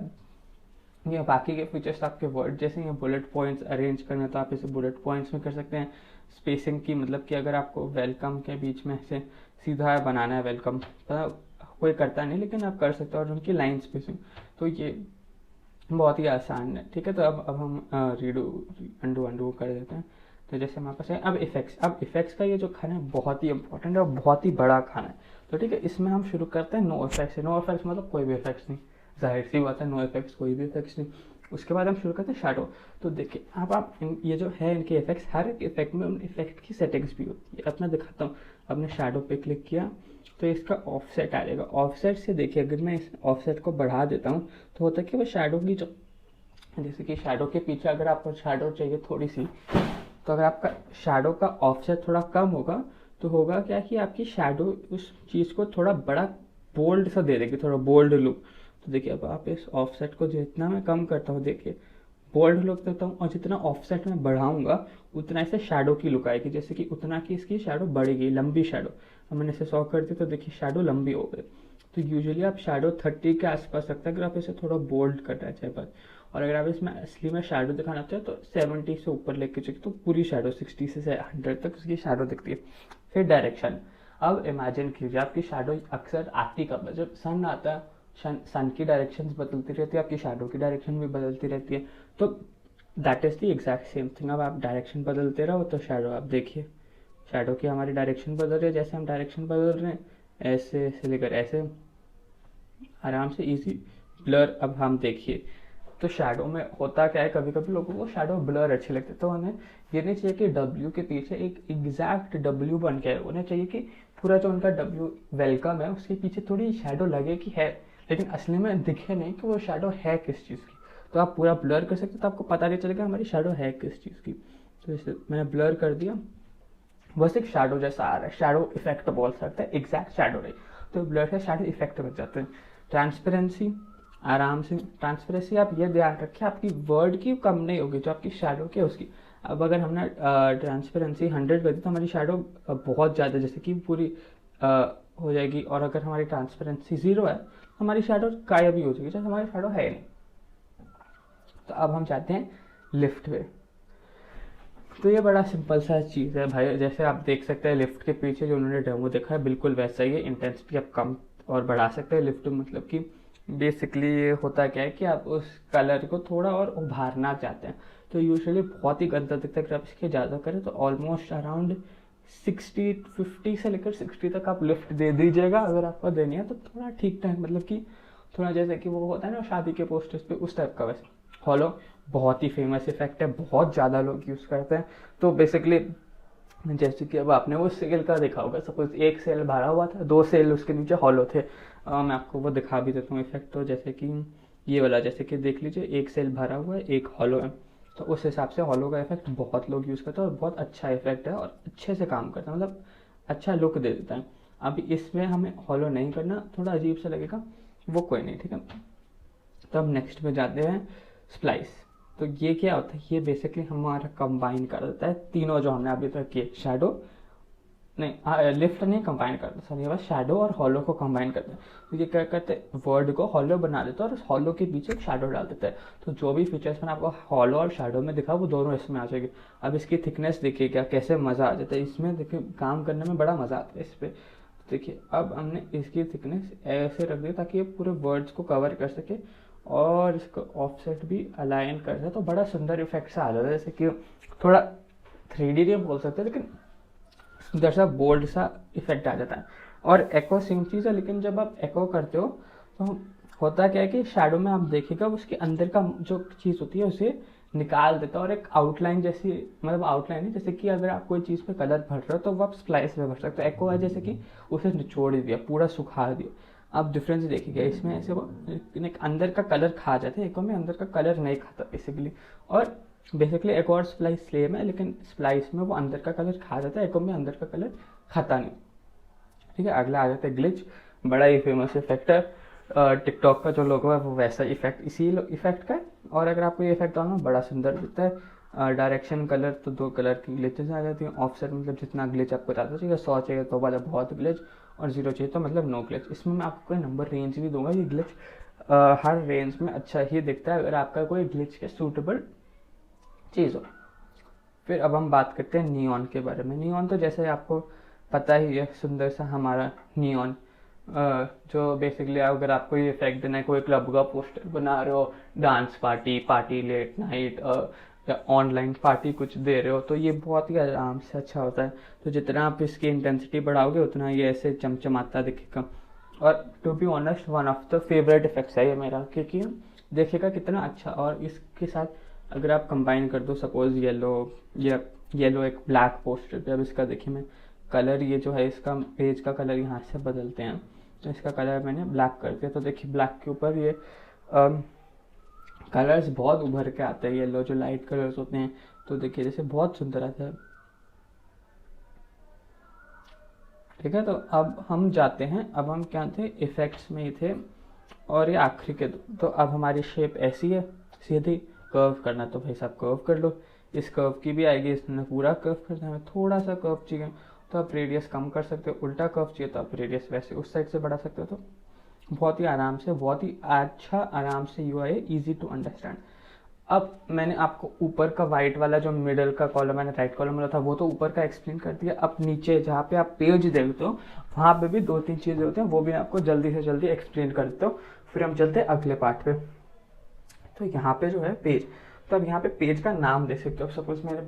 ये बाकी के फीचर्स आपके वर्ड जैसे ये बुलेट पॉइंट्स अरेंज करना, तो आप इसे बुलेट पॉइंट्स में कर सकते हैं। स्पेसिंग की मतलब कि अगर आपको वेलकम के बीच में ऐसे सीधा बनाना है वेलकम, कोई करता नहीं लेकिन आप कर सकते हो, और उनकी लाइन स्पेसिंग, तो ये बहुत ही आसान है, ठीक है। तो अब हम रीडू अंडू कर देते हैं। तो जैसे हमारे पास है अब इफेक्ट्स का ये जो खाना है बहुत ही इंपॉर्टेंट है और बहुत ही बड़ा खाना है। तो ठीक है, इसमें हम शुरू करते हैं नो इफेक्ट्स से। नो इफेक्ट्स मतलब कोई भी इफेक्ट्स नहीं, जाहिर सी बात है, नो इफेक्ट्स कोई भी इफेक्ट्स नहीं। उसके बाद हम शुरू करते हैं शैडो। तो देखिए अब आप ये जो है इनके इफेक्ट्स, हर एक इफेक्ट में उन इफेक्ट की सेटिंग्स भी होती है। अब मैं दिखाता हूँ, आपने शैडो पे क्लिक किया तो इसका ऑफसेट आ जाएगा। ऑफसेट से देखिए अगर मैं इस ऑफसेट को बढ़ा देता हूँ तो होता है कि वो शैडो की जो, जैसे कि शैडो के पीछे अगर आपको शैडो चाहिए थोड़ी सी, तो अगर आपका शैडो का ऑफसेट थोड़ा कम होगा तो होगा क्या कि आपकी शैडो उस चीज़ को थोड़ा बड़ा बोल्ड सा दे देगी, थोड़ा बोल्ड लुक। तो देखिए अब आप इस ऑफसेट को जितना मैं कम करता हूँ, देखिए बोल्ड लुक देता हूँ, और जितना ऑफसेट में बढ़ाऊंगा उतना इसे शैडो की लुक आएगी, जैसे कि उतना की इसकी शैडो बढ़ेगी, लंबी शैडो। अब मैंने इसे 100 कर दी तो देखिए शैडो लंबी हो गई। तो यूजुअली आप शैडो 30 के आसपास रखते हैं अगर आप इसे थोड़ा बोल्ड करना चाहे बस। और अगर आप इसमें असली में शैडो दिखाना चाहे तो 70 से ऊपर लेके चलिए तो पूरी शैडो 60 से 100 तक उसकी शैडो दिखती है। फिर डायरेक्शन। अब इमेजिन कीजिए आपकी शैडो अक्सर आती कब है, जब सन आता है, सन की डायरेक्शन बदलती रहती है, आपकी शैडो की डायरेक्शन भी बदलती रहती है। तो that is the exact same thing. अब आप डायरेक्शन बदलते रहो तो शैडो आप देखिए, शैडो की हमारी डायरेक्शन बदल रही है, जैसे हम डायरेक्शन बदल रहे हैं ऐसे से लेकर ऐसे आराम से इजी ब्लर। अब हम देखिए तो शैडो में होता क्या है, कभी कभी लोगों को शैडो ब्लर अच्छे लगते हैं, तो उन्हें ये नहीं चाहिए कि डब्ल्यू के पीछे एक एग्जैक्ट डब्ल्यू बन के, उन्हें चाहिए कि पूरा जो उनका डब्ल्यू वेलकम है उसके पीछे थोड़ी शैडो लगे कि है, लेकिन असली में दिखे नहीं कि वो शैडो है किस चीज़ की। तो आप पूरा ब्लर कर सकते हो तो आपको पता नहीं चलेगा हमारी शैडो है किस चीज़ की। तो इसे मैंने ब्लर कर दिया, बस एक शैडो जैसा आ रहा है, शैडो इफेक्ट बोल सकते हैं, एग्जैक्ट शैडो नहीं। तो ब्लर से शैडो इफेक्ट बन जाते हैं। ट्रांसपेरेंसी, आराम से ट्रांसपेरेंसी आप ये ध्यान रखिए आपकी वर्ड की कम नहीं होगी, जो आपकी शैडो की है उसकी। अब अगर हमने ट्रांसपेरेंसी 100 कर दी तो हमारी शैडो बहुत ज़्यादा जैसे कि पूरी हो जाएगी, और अगर हमारी ट्रांसपेरेंसी 0 है तो हमारी शैडो गायब ही हो जाएगी, जैसे हमारी शैडो है नहीं। तो अब हम चाहते हैं लिफ्ट पे। तो ये बड़ा सिंपल सा चीज़ है भाई, जैसे आप देख सकते हैं लिफ्ट के पीछे जो उन्होंने डेमो देखा है बिल्कुल वैसा ही है। इंटेंसिटी आप कम और बढ़ा सकते हैं। लिफ्ट मतलब कि बेसिकली ये होता क्या है कि आप उस कलर को थोड़ा और उभारना चाहते हैं, तो यूजुअली बहुत ही गंदा दिखता है। अगर आप इसके ज़्यादा करें तो ऑलमोस्ट अराउंड 50 से लेकर 60 तक आप लिफ्ट दे दीजिएगा। अगर आपको देनी है तो थोड़ा ठीक ठाक, मतलब कि थोड़ा जैसे कि वो होता है ना शादी के पोस्टर्स पे, उस टाइप का। वैसे हॉलो बहुत ही फेमस इफेक्ट है, बहुत ज़्यादा लोग यूज़ करते हैं। तो बेसिकली जैसे कि अब आपने वो सेल का देखा होगा, सपोज एक सेल भरा हुआ था, 2 सेल उसके नीचे हॉलो थे। मैं आपको वो दिखा भी देता हूँ इफेक्ट। तो जैसे कि ये वाला, जैसे कि देख लीजिए एक सेल भरा हुआ है, एक हॉलो है, तो उस हिसाब से हॉलो का इफेक्ट बहुत लोग यूज़ करते हैं और बहुत अच्छा इफेक्ट है और अच्छे से काम करता है, मतलब अच्छा लुक दे देता है। अब इसमें हमें हॉलो नहीं करना, थोड़ा अजीब सा लगेगा, वो कोई नहीं, ठीक है। तो अब नेक्स्ट में जाते हैं स्प्लाइस। तो ये क्या होता है, ये बेसिकली हमारा कंबाइन कर देता है तीनों जो हमने अभी तक किए, शैडो नहीं लिफ्ट नहीं कंबाइन करता, सॉरी, बस शैडो और हॉलो को कंबाइन करते हैं। तो ये क्या करते हैं, वर्ड को हॉलो बना देता है और उस हॉलो के पीछे एक शैडो डाल देता है। तो जो भी फीचर्स मैंने आपको हॉलो और शैडो में दिखा वो दोनों इसमें आ जाएगी। अब इसकी थिकनेस देखिए क्या, कैसे मज़ा आ जाता है इसमें, देखिए काम करने में बड़ा मज़ा आता है इस पर। देखिए अब हमने इसकी थिकनेस ऐसे रख दी ताकि ये पूरे वर्ड्स को कवर कर सके और इसको ऑफसेट भी अलाइन करते हैं तो बड़ा सुंदर इफेक्ट सा आ जाता है, जैसे कि थोड़ा 3D नहीं बोल सकते लेकिन सुंदर सा बोल्ड सा इफेक्ट आ जाता है। और एको सेम चीज़ है, लेकिन जब आप एको करते हो तो होता क्या है कि शैडो में आप देखिएगा उसके अंदर का जो चीज़ होती है उसे निकाल देता है और एक आउटलाइन जैसी, मतलब आउटलाइन है, जैसे कि अगर आप कोई चीज़ पे कलर भर रहे हो तो वो आप स्प्लाइस में भर सकते हो। एको है जैसे कि उसे निचोड़ दिया, पूरा सुखा दिया। आप डिफरेंस देखिएगा इसमें, ऐसे वो एक अंदर का कलर खा जाते हैं, एको में अंदर का कलर नहीं खाता बेसिकली। और बेसिकली एक और स्प्लाइस सेम है, लेकिन स्प्लाइस में वो अंदर का कलर खा जाता है, एको में अंदर का कलर खाता नहीं। ठीक है, अगला आ जाता है ग्लिच। बड़ा ही फेमस इफेक्ट है, टिकटॉक का जो लोगो है वो वैसा इफेक्ट इसी इफेक्ट का है। और अगर आपको ये इफेक्ट डालना बड़ा सुंदर दिखता है। डायरेक्शन कलर तो 2 कलर की ग्लिचेस आ जाती हैं। ऑफसेट मतलब जितना ग्लिच आपको ज़्यादा चाहिए, 100 चाहिए तो वाला बहुत ग्लिच, और 0 चाहिए तो मतलब नो ग्लिच। इसमें मैं आपको कोई नंबर रेंज भी दूंगा, ये ग्लिच हर रेंज में अच्छा ही दिखता है अगर आपका कोई ग्लिच के सूटेबल चीज़ हो। फिर अब हम बात करते हैं नियॉन के बारे में। नियॉन तो जैसे आपको पता ही है, सुंदर सा हमारा नियॉन, जो बेसिकली अगर आपको ये इफेक्ट देना है, कोई क्लब का पोस्टर बना रहे हो, dance party, party late night या ऑनलाइन पार्टी कुछ दे रहे हो, तो ये बहुत ही आराम से अच्छा होता है। तो जितना आप इसकी इंटेंसिटी बढ़ाओगे उतना ये ऐसे चमचमाता दिखेगा। और to be honest one of the favourite effects है ये मेरा, क्योंकि देखिएगा कितना अच्छा। और इसके साथ अगर आप कंबाइन कर दो, सपोज येलो या येलो एक ब्लैक पोस्टर पे, अब इसका देखिए मैं कलर, ये जो है इसका पेज का कलर यहाँ से बदलते हैं, तो इसका कलर मैंने ब्लैक कर दिया, तो देखिए ब्लैक के ऊपर ये कलर्स बहुत उभर के आते हैं, येलो जो लाइट कलर्स होते हैं, तो देखिए जैसे बहुत सुंदर आता है। ठीक है, तो अब हम जाते हैं, अब हम क्या थे, इफेक्ट्स में ही थे, और ये आखिरी के दो। तो अब हमारी शेप ऐसी है, सीधी कर्व करना तो भाई साहब कर्व कर लो। इस कर्व की भी आएगी, इसने पूरा कर्व करना है, थोड़ा सा कर्व चाहिए तो आप रेडियस कम कर सकते हो, उल्टा कर्व चाहिए तो आप रेडियस वैसे उस साइड से बढ़ा सकते हो। तो बहुत ही आराम से, बहुत ही अच्छा आराम से यूआई है, ईजी टू अंडरस्टैंड। अब मैंने आपको ऊपर का वाइट वाला जो मिडल का कॉलम मैंने राइट कॉलम वाला था वो तो ऊपर का एक्सप्लेन कर दिया। अब नीचे जहाँ पे आप पेज देखते हो वहाँ पे भी 2-3 चीज़ें होती हैं, वो भी आपको जल्दी से जल्दी एक्सप्लेन कर देता हूँ, फिर हम चलते हैं अगले पार्ट पे। तो यहाँ पे जो है पेज, तो अब यहाँ पे पेज का नाम दे सकते हो। सपोज मैंने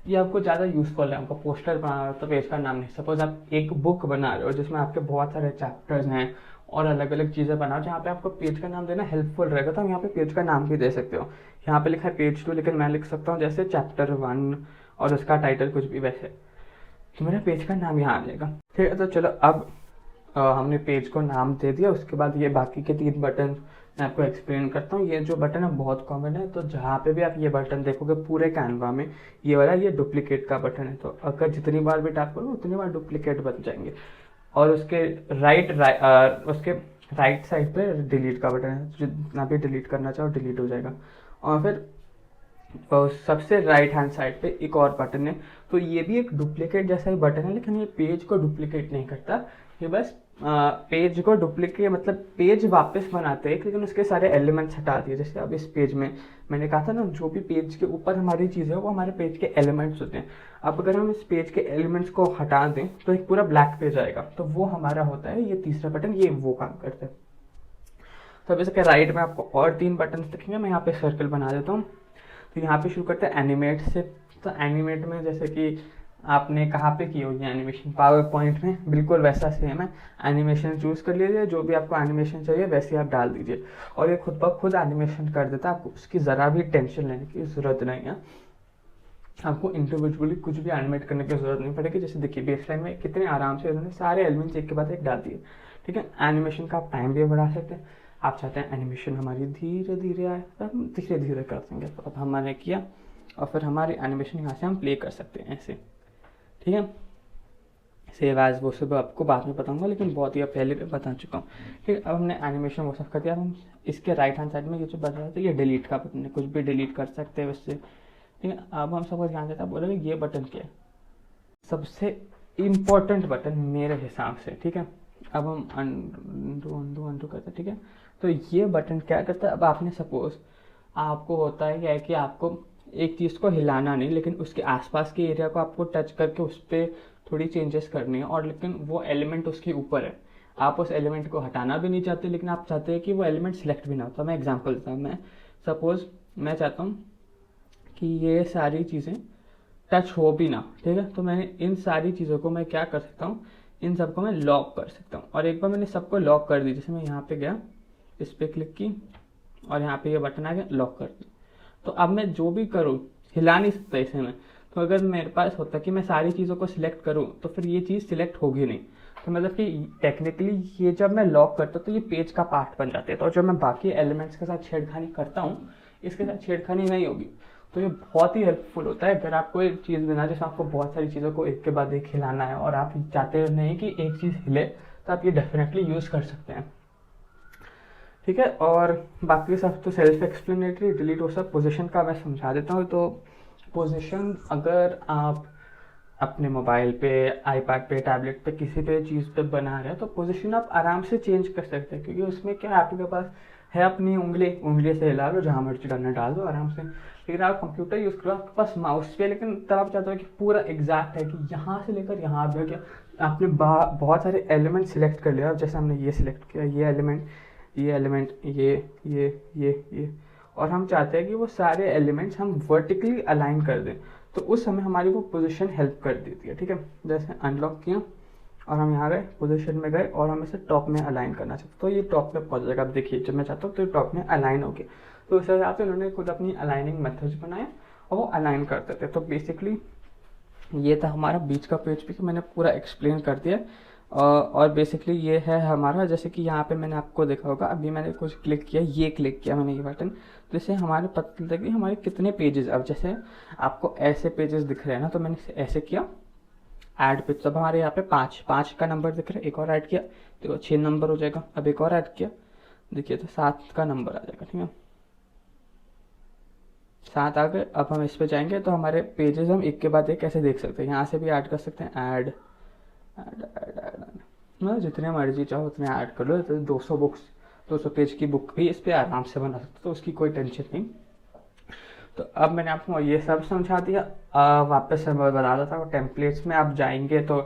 ये आपको ज़्यादा यूजफुल है, आपको पोस्टर बना रहे हो तो पेज का नाम नहीं, सपोज आप एक बुक बना रहे हो जिसमें आपके बहुत सारे चैप्टर्स हैं और अलग अलग चीज़ें बनाओ जहाँ पे आपको पेज का नाम देना हेल्पफुल रहेगा, तो हम यहाँ पे पेज का नाम भी दे सकते हो। यहाँ पे लिखा है पेज 2, लेकिन मैं लिख सकता हूँ जैसे चैप्टर 1 और उसका टाइटल कुछ भी वैसे, तो मेरा पेज का नाम यहाँ आ जाएगा। ठीक है, तो चलो अब हमने पेज को नाम दे दिया। उसके बाद ये बाकी के 3 बटन मैं आपको एक्सप्लेन करता हूँ। ये जो बटन है बहुत कॉमन है, तो जहाँ पे भी आप ये बटन देखोगे पूरे कैनवा में, ये वाला ये डुप्लीकेट का बटन है, तो अगर जितनी बार भी टैप करो उतनी बार डुप्लीकेट बन जाएंगे। और उसके राइट साइड पे डिलीट का बटन है, जितना भी डिलीट करना चाहो डिलीट हो जाएगा। और फिर सबसे राइट हैंड साइड पे एक और बटन है, तो ये भी एक डुप्लीकेट जैसा ही बटन है, लेकिन ये पेज को डुप्लीकेट नहीं करता, ये बस पेज को डुप्लीकेट मतलब पेज वापस बनाते हैं, लेकिन उसके सारे एलिमेंट्स हटा दिए। जैसे अब इस पेज में मैंने कहा था ना, जो भी पेज के ऊपर हमारी चीज़ है वो हमारे पेज के एलिमेंट्स होते हैं। अब अगर हम इस पेज के एलिमेंट्स को हटा दें तो एक पूरा ब्लैक पेज आएगा, तो वो हमारा होता है ये तीसरा बटन, ये वो काम करता है। तो अब इसके राइट में आपको और 3 बटन दिखेंगे, मैं यहाँ पे सर्कल बना देता हूँ। तो यहाँ पे शुरू करते हैं एनिमेट से। तो एनिमेट में जैसे कि आपने कहाँ पे की होगी एनिमेशन, पावर पॉइंट में, बिल्कुल वैसा सेम है। एनिमेशन चूज कर लीजिए, जो भी आपको एनिमेशन चाहिए वैसे आप डाल दीजिए, और ये खुद ब खुद एनिमेशन कर देता है, आपको उसकी ज़रा भी टेंशन लेने की ज़रूरत नहीं है। आपको इंडिविजुअली कुछ भी एनिमेट करने की जरूरत नहीं पड़ेगी। जैसे देखिए बेसलाइन में कितने आराम से इन्होंने सारे एलिमेंट्स एक के बाद एक डाल दिए। ठीक है, एनिमेशन का आप टाइम भी बढ़ा सकते हैं। आप चाहते हैं एनिमेशन हमारी धीरे धीरे आए तो हम धीरे धीरे कर देंगे, तो अब हमने किया, और फिर हमारी एनिमेशन यहाँ से हम प्ले कर सकते हैं ऐसे। ठीक है, सेव एज वो सब आपको बाद में बताऊंगा, लेकिन बहुत ही अब पहले भी बता चुका हूँ। ठीक है, अब हमने एनिमेशन वो सब कर दिया। हम इसके राइट हैंड साइड में ये जो बन रहा है, ये डिलीट का बटन है, कुछ भी डिलीट कर सकते हैं उससे। ठीक है, अब हम सपोज यहाँ से बोलेंगे ये बटन क्या है, सबसे इम्पोर्टेंट बटन मेरे हिसाब से। ठीक है, अब हम अंडू करते हैं। ठीक है, तो ये बटन क्या करता है, अब आपने सपोज आपको होता है क्या है कि आपको एक चीज़ को हिलाना नहीं, लेकिन उसके आसपास के एरिया को आपको टच करके उस पर थोड़ी चेंजेस करनी है, और लेकिन वो एलिमेंट उसके ऊपर है। आप उस एलिमेंट को हटाना भी नहीं चाहते, लेकिन आप चाहते हैं कि वो एलिमेंट सिलेक्ट भी ना हो। तो मैं एग्जांपल देता हूँ, मैं सपोज मैं चाहता हूँ कि ये सारी चीज़ें टच हो भी ना, ठीक है। तो मैंने इन सारी चीज़ों को मैं क्या कर सकता हूँ, इन सबको मैं लॉक कर सकता हूँ। और एक बार मैंने सबको लॉक कर दी, जैसे मैं यहाँ पे गया, इस पर क्लिक की और यहाँ पे ये बटन आ गया, लॉक कर दी। तो अब मैं जो भी करूँ हिला नहीं सकता इसे मैं। तो अगर मेरे पास होता कि मैं सारी चीज़ों को सिलेक्ट करूँ तो फिर ये चीज़ सिलेक्ट होगी नहीं। तो मतलब कि टेक्निकली ये जब मैं लॉक करता हूँ तो ये पेज का पार्ट बन जाते हैं। तो जब मैं बाकी एलिमेंट्स के साथ छेड़खानी करता हूँ, इसके साथ छेड़खानी नहीं होगी। तो ये बहुत ही हेल्पफुल होता है अगर आपको एक चीज़ बना, जैसे आपको बहुत सारी चीज़ों को एक के बाद एक हिलाना है और आप चाहते नहीं कि एक चीज़ हिले, तो आप ये डेफिनेटली यूज़ कर सकते हैं, ठीक है। और बाकी सब तो सेल्फ एक्सप्लेनेटरी, डिलीट वो सब। पोजीशन का मैं समझा देता हूँ। तो पोजीशन अगर आप अपने मोबाइल पे, आईपैड पे, टैबलेट पे, किसी पे चीज़ पे बना रहे हैं तो पोजीशन आप आराम से चेंज कर सकते हैं, क्योंकि उसमें क्या आपके पास है, अपनी उंगली से हिला लो, जहाँ मर्जी डालना डाल दो आराम से। लेकिन आप कंप्यूटर यूज़ करो, आपके पास माउस पे, लेकिन तब आप चाहते हो कि पूरा एग्जैक्ट है कि यहाँ से लेकर यहाँ पे क्या आपने बहुत सारे एलिमेंट सिलेक्ट कर लिया। जैसे हमने ये सिलेक्ट किया, ये एलिमेंट, ये, और हम चाहते हैं कि वो सारे एलिमेंट्स हम वर्टिकली अलाइन कर दें। तो उस समय हमारी वो पोजीशन हेल्प कर देती है, ठीक है। जैसे अनलॉक किया और हम यहाँ गए, पोजीशन में गए और हम इसे टॉप में अलाइन करना चाहते, तो ये टॉप में पहुँच जाएगा। अब देखिए जब मैं चाहता हूँ तो टॉप में अलाइन हो गया। तो इस हिसाब से उन्होंने खुद अपनी अलाइनिंग मेथड्स बनाए और वो अलाइन करते थे। तो बेसिकली ये था हमारा बीच का पेज भी, मैंने पूरा एक्सप्लेन कर दिया। और बेसिकली ये है हमारा, जैसे कि यहाँ पे मैंने आपको देखा होगा, अभी मैंने कुछ क्लिक किया, ये क्लिक किया मैंने ये बटन, तो इससे हमारे पता चलता है कि हमारे कितने पेजेस। अब जैसे आपको ऐसे पेजेस दिख रहे हैं ना, तो मैंने इसे ऐसे किया ऐड पेज, तब हमारे यहाँ पे पाँच का नंबर दिख रहा है। एक और ऐड किया तो 6 नंबर हो जाएगा। अब एक और ऐड किया, देखिए तो 7 का नंबर आ जाएगा, ठीक है। 7 आ गए। अब हम इस पे जाएंगे तो हमारे पेजेस हम एक के बाद एक ऐसे देख सकते हैं। यहाँ से भी ऐड कर सकते हैं, ऐड ऐड ऐड ऐड, मतलब जितने मर्जी चाहो उतने ऐड कर लो। तो 200 पेज की बुक भी इस पर आराम से बना सकते, तो उसकी कोई टेंशन नहीं। तो अब मैंने आपको ये सब समझा दिया। वापस से मैं बता देता हूँ, टेम्पलेट्स में आप जाएंगे तो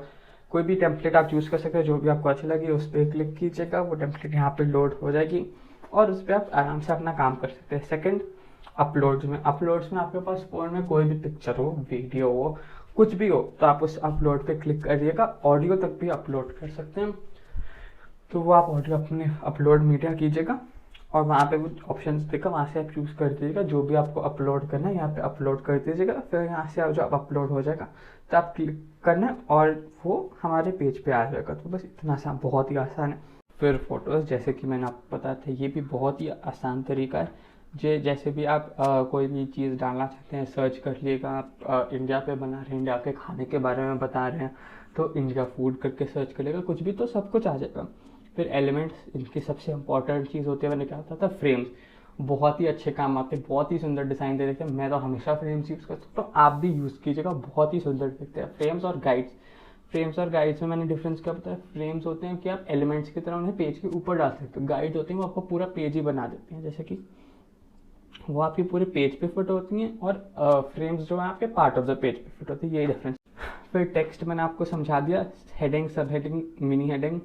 कोई भी टेम्पलेट आप चूज़ कर सकते हो, जो भी आपको अच्छी लगी उस पर क्लिक कीजिएगा, वो टेम्पलेट यहाँ पे लोड हो जाएगी और उस पर आप आराम से अपना काम कर सकते हैं। सेकंड, अपलोड्स में आपके पास फ़ोन में कोई भी पिक्चर हो, वीडियो हो, कुछ भी हो, तो आप उस अपलोड पे क्लिक करिएगा। ऑडियो तक भी अपलोड कर सकते हैं, तो वो आप ऑडियो अपने अपलोड मीडिया कीजिएगा और वहाँ पे कुछ ऑप्शंस देगा, वहाँ से आप चूज़ कर दीजिएगा जो भी आपको अपलोड करना है, यहाँ पे अपलोड कर दीजिएगा। फिर यहाँ से जो आप अपलोड हो जाएगा तो आप क्लिक करना है और वो हमारे पेज पे आ जाएगा। तो बस इतना आसान, बहुत ही आसान है। फिर फोटोज़, जैसे कि मैंने आपको बताया था, ये भी बहुत ही आसान तरीका है। जैसे भी आप कोई भी चीज़ डालना चाहते हैं, सर्च कर लिएगा। आप इंडिया पे बना रहे हैं, इंडिया के खाने के बारे में बता रहे हैं, तो इंडिया फूड करके सर्च कर लेगा, कुछ भी तो सब कुछ आ जाएगा। फिर एलिमेंट्स, इनकी सबसे इंपॉर्टेंट चीज़ होती है, मैंने क्या होता था, फ्रेम्स। बहुत ही अच्छे काम आते हैं, बहुत ही सुंदर डिज़ाइन दे देते हैं। मैं तो हमेशा फ्रेम्स यूज़ करता हूँ, तो आप भी यूज़ कीजिएगा, बहुत ही सुंदर दिखते हैं। फ्रेम्स और गाइड्स में मैंने डिफरेंस क्या बताया। फ्रेम्स होते हैं कि आप एलिमेंट्स की तरह उन्हें पेज के ऊपर डाल सकते हो। गाइड होते हैं वो आपको पूरा पेज ही बना देते हैं, जैसे कि वो आपके पूरे पेज पे फिट होती हैं और फ्रेम्स जो है आपके पार्ट ऑफ द पेज पे फिट होती है, यही डिफरेंस। फिर टेक्स्ट मैंने आपको समझा दिया, हेडिंग, सब हेडिंग, मिनी हेडिंग,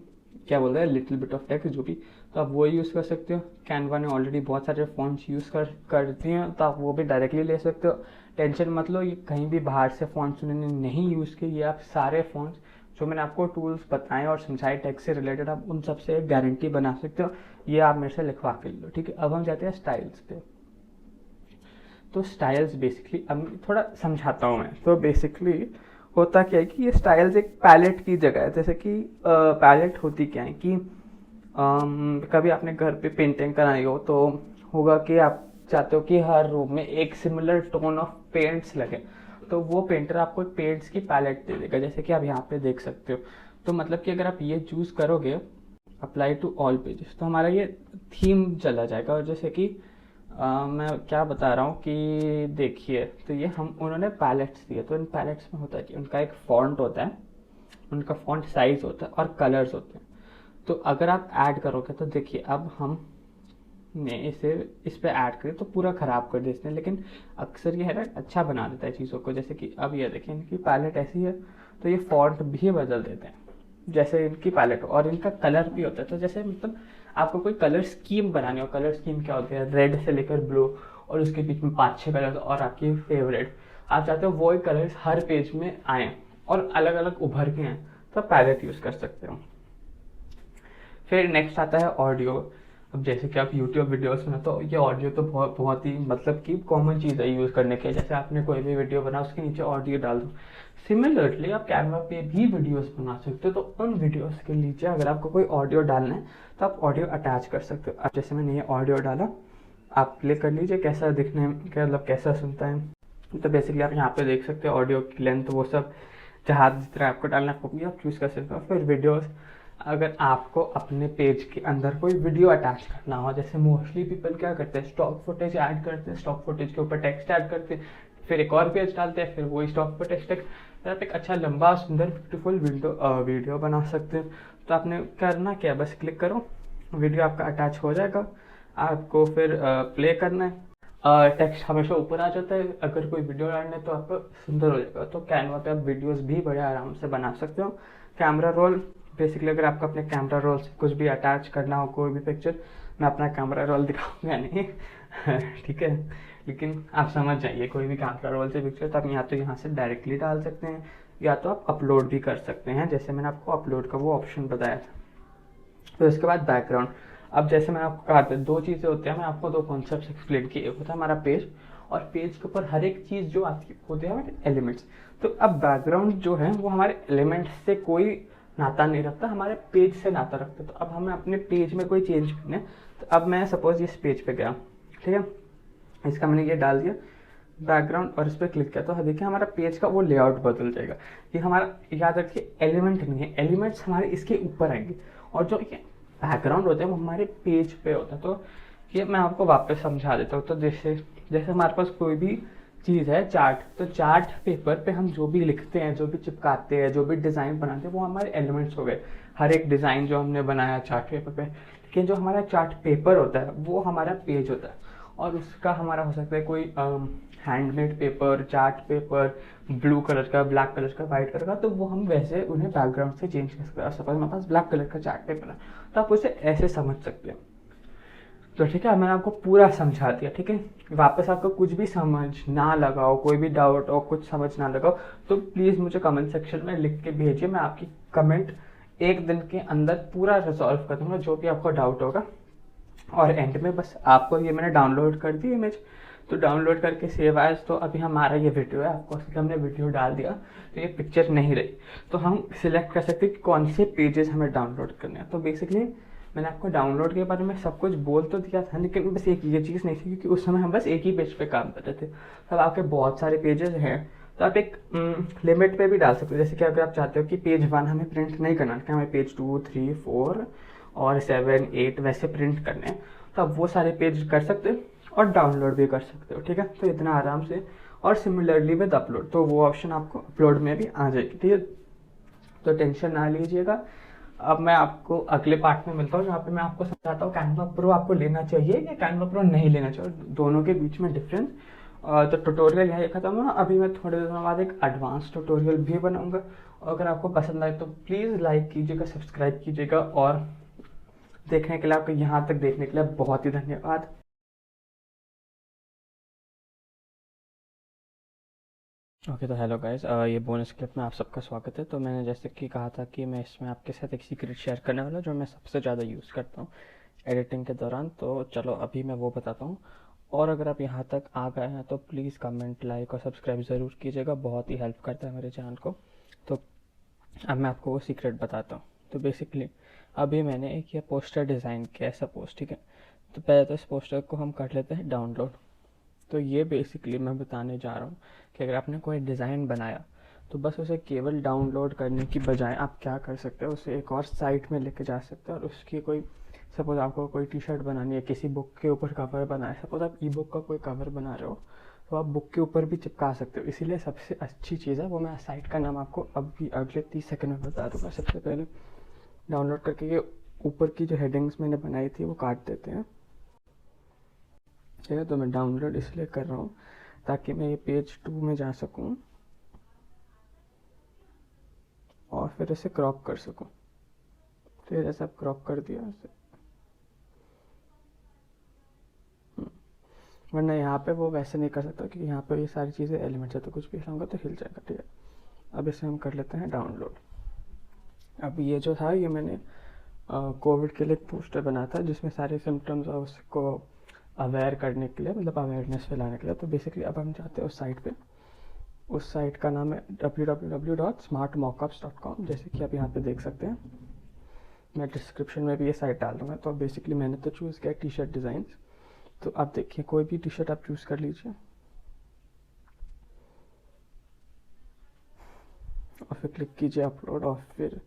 क्या बोल रहा है, लिटिल बिट ऑफ टेक्स्ट, जो भी, तो आप वो यूज़ कर सकते हो। कैनवा ने ऑलरेडी बहुत सारे फॉन्ट्स यूज़ कर दिए हैं, तो आप वो भी डायरेक्टली ले सकते हो। टेंशन मत लो, ये कहीं भी बाहर से फॉन्ट्स उन्होंने नहीं यूज़ किए। ये आप सारे फॉन्ट्स जो मैंने आपको टूल्स बताए और समझाए टेक्स्ट से रिलेटेड, आप उन सब से गारंटी बना सकते हो। ये आप मेरे से लिखवा के लो, ठीक है। अब हम जाते हैं स्टाइल्स पे। तो स्टाइल्स बेसिकली अब थोड़ा समझाता हूँ मैं। तो बेसिकली होता क्या है कि ये स्टाइल्स एक पैलेट की जगह है। जैसे कि पैलेट होती क्या है कि कभी आपने घर पे पेंटिंग कराई हो तो होगा कि आप चाहते हो कि हर रूम में एक सिमिलर टोन ऑफ पेंट्स लगे, तो वो पेंटर आपको एक पेंट्स की पैलेट दे देगा, जैसे कि आप यहाँ पे देख सकते हो। तो मतलब कि अगर आप ये चूज़ करोगे अप्लाई टू ऑल पेजेस, तो हमारा ये थीम चला जाएगा। और जैसे कि मैं क्या बता रहा हूँ कि देखिए, तो ये उन्होंने पैलेट्स दिए, तो इन पैलेट्स में होता है कि उनका एक फॉन्ट होता है, उनका फॉन्ट साइज होता है और कलर्स होते हैं। तो अगर आप ऐड करोगे तो देखिए, अब हम ने इस पे ऐड करें तो पूरा ख़राब कर देते हैं, लेकिन अक्सर ये है ना, अच्छा बना देता है चीज़ों को। जैसे कि अब ये देखिए, इनकी पैलेट ऐसी है तो ये फॉन्ट भी बदल देते हैं, जैसे इनकी पैलेट हो और इनका कलर भी होता है। तो जैसे मतलब आपको कोई कलर स्कीम बनानी हो, कलर स्कीम क्या होती है, रेड से लेकर ब्लू और उसके बीच में 5-6 कलर और आपकी फेवरेट, आप चाहते हो वही कलर्स हर पेज में आए और अलग अलग उभर के आए, तो पैलेट यूज कर सकते हो। फिर नेक्स्ट आता है ऑडियो। अब जैसे कि आप यूट्यूब वीडियोस में, तो ये ऑडियो तो बहुत बहुत ही मतलब कि कॉमन चीज़ है यूज़ करने के। जैसे आपने कोई भी वीडियो बना उसके नीचे ऑडियो डाल दो। सिमिलरली आप कैनवा पे भी वीडियोस बना सकते हो, तो उन वीडियोस के नीचे अगर आपको कोई ऑडियो डालना है तो आप ऑडियो अटैच कर सकते हो। अब जैसे मैंने ये ऑडियो डाला, आप प्ले कर लीजिए कैसा दिखने में, क्या मतलब कैसा सुनता है। तो बेसिकली आप यहाँ पे देख सकते हो ऑडियो की लेंथ, वो सब जहाँ जितना आपको डालना है वो भी आप चूज़ कर सकते हो। फिर वीडियोस, अगर आपको अपने पेज के अंदर कोई वीडियो अटैच करना हो, जैसे मोस्टली पीपल क्या करते हैं, स्टॉक फुटेज ऐड करते हैं, स्टॉक फुटेज के ऊपर टेक्स्ट ऐड करते हैं, फिर एक और पेज डालते हैं, फिर वही स्टॉक फुटेज टेक्स्ट, फिर आप एक अच्छा लंबा सुंदर ब्यूटीफुल वीडियो बना सकते हैं। तो आपने करना क्या, बस क्लिक करो, वीडियो आपका अटैच हो जाएगा। आपको फिर प्ले करना है, टेक्स्ट हमेशा ऊपर आ जाता है। अगर कोई वीडियो डालना है तो आपका सुंदर हो जाएगा। तो कैनवा पे आप वीडियोस भी बड़े आराम से बना सकते हो। कैमरा रोल, बेसिकली अगर आपको अपने कैमरा रोल से कुछ भी अटैच करना हो, कोई भी पिक्चर, मैं अपना कैमरा रोल दिखाऊंगा नहीं ठीक है, लेकिन आप समझ जाइए, कोई भी कैमरा रोल से पिक्चर तो आप या तो यहाँ से डायरेक्टली डाल सकते हैं या तो आप अपलोड भी कर सकते हैं, जैसे मैंने आपको अपलोड का वो ऑप्शन बताया था। फिर उसके बाद बैकग्राउंड। अब जैसे मैंने आपको कहा था 2 चीज़ें होती हैं, मैं आपको 2 कॉन्सेप्ट एक्सप्लेन किए। एक होता है हमारा पेज, और पेज के ऊपर हर एक चीज़ जो आती होती है हमारे एलिमेंट्स। तो अब बैकग्राउंड जो है वो हमारे एलिमेंट्स से कोई नाता नहीं रखता, हमारे पेज से नाता रखता है। तो अब हमें अपने पेज में कोई चेंज करना है, तो अब मैं सपोज इस पेज पे गया, ठीक है, इसका मैंने ये डाल दिया बैकग्राउंड और इस पर क्लिक किया, तो देखिए हमारा पेज का वो लेआउट बदल जाएगा। ये हमारा, याद रखिए, एलिमेंट नहीं है, एलिमेंट्स हमारे इसके ऊपर आएंगे और जो ये बैकग्राउंड होता है वो हमारे पेज पे होता है। तो ये मैं आपको वापस समझा देता हूँ। तो जैसे जैसे हमारे पास कोई भी चीज़ है, चार्ट, तो चार्ट पेपर पे हम जो भी लिखते हैं, जो भी चिपकाते हैं, जो भी डिज़ाइन बनाते हैं, वो हमारे एलिमेंट्स हो गए। हर एक डिज़ाइन जो हमने बनाया चार्ट पेपर पे, लेकिन जो हमारा चार्ट पेपर होता है वो हमारा पेज होता है। और उसका हमारा हो सकता है कोई handmade paper, chart paper, blue colour का, ब्लैक कलर का, व्हाइट कलर का, तो वो हम वैसे उन्हें बैकग्राउंड से चेंज कर सकते हैं। सपोज मेरे पास ब्लैक कलर का चार्ट पेपर है तो आप उसे ऐसे समझ सकते हैं। तो ठीक है, मैंने आपको पूरा समझा दिया। ठीक है, वापस आपको कुछ भी समझ ना लगाओ, कोई भी डाउट और कुछ समझ ना लगाओ, तो प्लीज़ मुझे कमेंट सेक्शन में लिख के भेजिए। मैं आपकी कमेंट 1 दिन के अंदर पूरा रिजॉल्व कर दूंगा, जो भी आपको डाउट होगा। और एंड में बस आपको, ये मैंने डाउनलोड कर दी इमेज, तो डाउनलोड करके सेव एज, तो अभी हमारा ये वीडियो है, आपको हमने वीडियो डाल दिया तो ये पिक्चर नहीं रही, तो हम सिलेक्ट कर सकते हैं कि कौन से पेजेस हमें डाउनलोड करने हैं। तो बेसिकली मैंने आपको डाउनलोड के बारे में सब कुछ बोल तो दिया था, लेकिन बस एक ये चीज़ नहीं थी, क्योंकि उस समय हम बस एक ही पेज पे काम कर रहे थे। अब आपके बहुत सारे पेजेस हैं, तो आप एक लिमिट पे भी डाल सकते हो। जैसे कि अगर आप चाहते हो कि पेज 1 हमें प्रिंट नहीं करना है, हमें पेज 2, 3, 4 और 7, 8 वैसे प्रिंट करने हैं, तो आप वो सारे पेज कर सकते हो और डाउनलोड भी कर सकते हो। ठीक है, तो इतना आराम से। और सिमिलरली विद अपलोड, तो वो ऑप्शन आपको अपलोड में भी आ जाएगी। ठीक है, तो टेंशन ना लीजिएगा। अब मैं आपको अगले पार्ट में मिलता हूँ, जहाँ पे मैं आपको समझाता हूँ कैनवा प्रो आपको लेना चाहिए या कैनवा प्रो नहीं लेना चाहिए, दोनों के बीच में डिफरेंस। तो ट्यूटोरियल यही खत्म हुआ। अभी मैं थोड़े दिनों बाद एक एडवांस ट्यूटोरियल भी बनाऊंगा, और अगर आपको पसंद आए तो प्लीज़ लाइक कीजिएगा, सब्सक्राइब कीजिएगा, और देखने के लिए, आपको यहाँ तक देखने के लिए बहुत ही धन्यवाद। ओके, तो हेलो गाइस, ये बोनस क्लिप में आप सबका स्वागत है। तो मैंने जैसे कि कहा था कि मैं इसमें आपके साथ एक सीक्रेट शेयर करने वाला जो मैं सबसे ज़्यादा यूज़ करता हूँ एडिटिंग के दौरान। तो चलो अभी मैं वो बताता हूँ। और अगर आप यहाँ तक आ गए हैं तो प्लीज़ कमेंट, लाइक और सब्सक्राइब ज़रूर कीजिएगा, बहुत ही हेल्प करता है मेरे चैनल को। तो अब मैं आपको वो सीक्रेट बताता हूँ। तो बेसिकली अभी मैंने एक ये पोस्टर डिज़ाइन किया है सपोज, ठीक है। तो पहले तो इस पोस्टर को हम कर लेते हैं डाउनलोड। तो ये बेसिकली मैं बताने जा रहा हूँ कि अगर आपने कोई डिज़ाइन बनाया तो बस उसे केवल डाउनलोड करने की बजाय आप क्या कर सकते हो, उसे एक और साइट में लेके जा सकते हो, और उसकी कोई, सपोज आपको कोई टी शर्ट बनानी है, किसी बुक के ऊपर कवर बना है, सपोज आप ई बुक का कोई कवर बना रहे हो, तो आप बुक के ऊपर भी चिपका सकते हो। इसीलिए सबसे अच्छी चीज़ है वो, मैं साइट का नाम आपको अभी अगले 30 सेकंड में बता दूँगा। सबसे पहले डाउनलोड करके ये ऊपर की जो हेडिंग्स मैंने बनाई थी वो काट देते हैं। ठीक है, तो मैं डाउनलोड इसलिए कर रहा हूँ ताकि मैं ये पेज 2 में जा सकूँ और फिर इसे क्रॉप कर सकूँ। तो ये जैसा क्रॉप कर दिया ऐसे, वरना यहाँ पे वो वैसे नहीं कर सकता क्योंकि यहाँ पे ये सारी चीज़ें एलिमेंट्स है, तो कुछ भी हिलाऊंगा तो हिल जाएगा। ठीक है, अब इसे हम कर लेते हैं डाउनलोड। अब ये जो था ये मैंने कोविड के लिए एक पोस्टर बनाया था जिसमें सारे सिम्टम्स और उसको अवेयर करने के लिए, मतलब अवेयरनेस फैलाने के लिए। तो बेसिकली अब हम जाते हैं उस साइट पे। उस साइट का नाम है www.smartmockups.com, जैसे कि आप यहाँ पे देख सकते हैं। मैं डिस्क्रिप्शन में भी ये साइट डाल दूँगा। तो बेसिकली मैंने तो चूज़ किया टी शर्ट डिज़ाइंस। तो आप देखिए कोई भी टी शर्ट आप चूज़ कर लीजिए और फिर क्लिक कीजिए अपलोड और फिर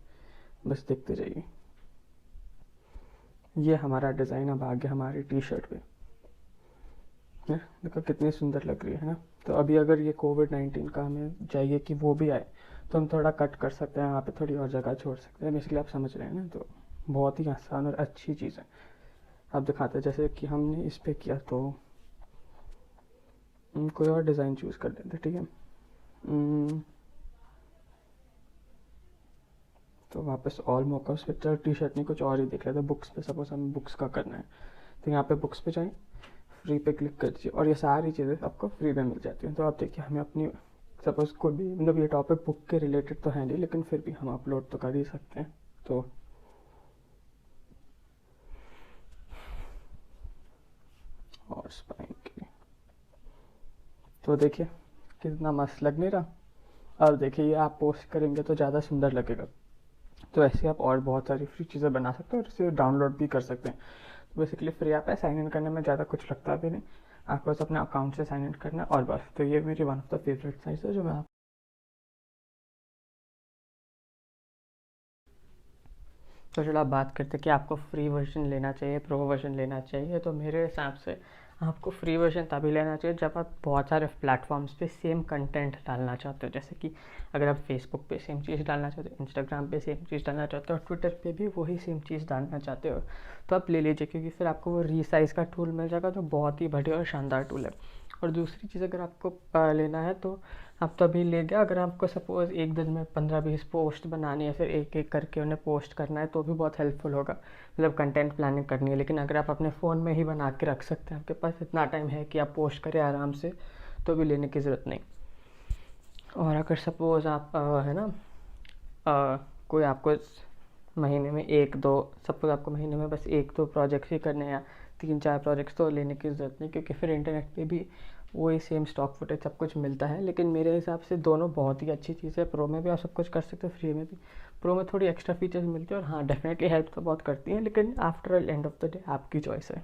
बस देखते जाइए। ये हमारा डिज़ाइन अब आ गया हमारी टी शर्ट पे। देखो कितनी सुंदर लग रही है ना। तो अभी अगर ये कोविड-19 का हमें चाहिए कि वो भी आए तो हम थोड़ा कट कर सकते हैं, यहाँ पे थोड़ी और जगह छोड़ सकते हैं। बेसिकली आप समझ रहे हैं ना। तो बहुत ही आसान और अच्छी चीज़ है। अब दिखाते हैं जैसे कि हमने इस पर किया तो कोई और डिज़ाइन चूज़ कर लेते। ठीक है, तो वापस ऑल मॉकअप्स पे टी शर्ट नहीं कुछ और ही देख लेते हैं। बुक्स पे सपोज हमें बुक्स का करना है तो यहाँ पे बुक्स पे जाएं, फ्री पे क्लिक कर दीजिए और ये सारी चीज़ें आपको फ्री में मिल जाती हैं। तो आप देखिए हमें अपनी सपोज कोई भी, मतलब ये टॉपिक बुक के रिलेटेड तो है नहीं लेकिन फिर भी हम अपलोड तो कर ही सकते हैं। तो और स्पाइन की तो देखिए कितना मस्त लग नहीं रहा। अब देखिए ये आप पोस्ट करेंगे तो ज़्यादा सुंदर लगेगा। तो ऐसे आप और बहुत सारी फ्री चीज़ें बना सकते हैं और इसे डाउनलोड भी कर सकते हैं। तो बेसिकली फ्री ऐप है, साइन इन करने में ज़्यादा कुछ लगता भी नहीं, आपको बस अपने अकाउंट से साइन इन करना है और बस। तो ये मेरी one of the favourite sites है जो मैं आप तो चलो आप बात करते हैं कि आपको फ्री वर्जन लेना चाहिए, प्रो वर्जन लेना चाहिए। तो मेरे हिसाब से आपको फ्री वर्जन तभी लेना चाहिए जब आप बहुत सारे प्लेटफॉर्म्स पे सेम कंटेंट डालना चाहते हो। जैसे कि अगर आप फेसबुक पे सेम चीज़ डालना चाहते हो, इंस्टाग्राम पे सेम चीज़ डालना चाहते हो और ट्विटर पे भी वही सेम चीज़ डालना चाहते हो, तो आप ले लीजिए क्योंकि फिर आपको वो रीसाइज़ का टूल मिल जाएगा जो बहुत ही बढ़िया और शानदार टूल है। और दूसरी चीज़ अगर आपको लेना है तो आप तभी ले गया अगर आपको सपोज़ एक दिन में 15-20 पोस्ट बनानी है, फिर एक एक करके उन्हें पोस्ट करना है तो भी बहुत हेल्पफुल होगा, मतलब कंटेंट प्लानिंग करनी है। लेकिन अगर आप अपने फ़ोन में ही बना के रख सकते हैं, आपके पास इतना टाइम है कि आप पोस्ट करें आराम से, तो भी लेने की ज़रूरत नहीं। और अगर सपोज़ आप है ना कोई आपको महीने में सपोज़ आपको महीने में बस 1-2 प्रोजेक्ट्स ही करने हैं या 3-4 प्रोजेक्ट्स, तो लेने की ज़रूरत नहीं क्योंकि फिर इंटरनेट पे भी वही सेम स्टॉक फुटेज सब कुछ मिलता है। लेकिन मेरे हिसाब से दोनों बहुत ही अच्छी चीज़ है। प्रो में भी आप सब कुछ कर सकते हो, फ्री में भी। प्रो में थोड़ी एक्स्ट्रा फीचर्स मिलती है और हाँ डेफिनेटली हेल्प तो बहुत करती हैं, लेकिन after end of the day आपकी चॉइस है।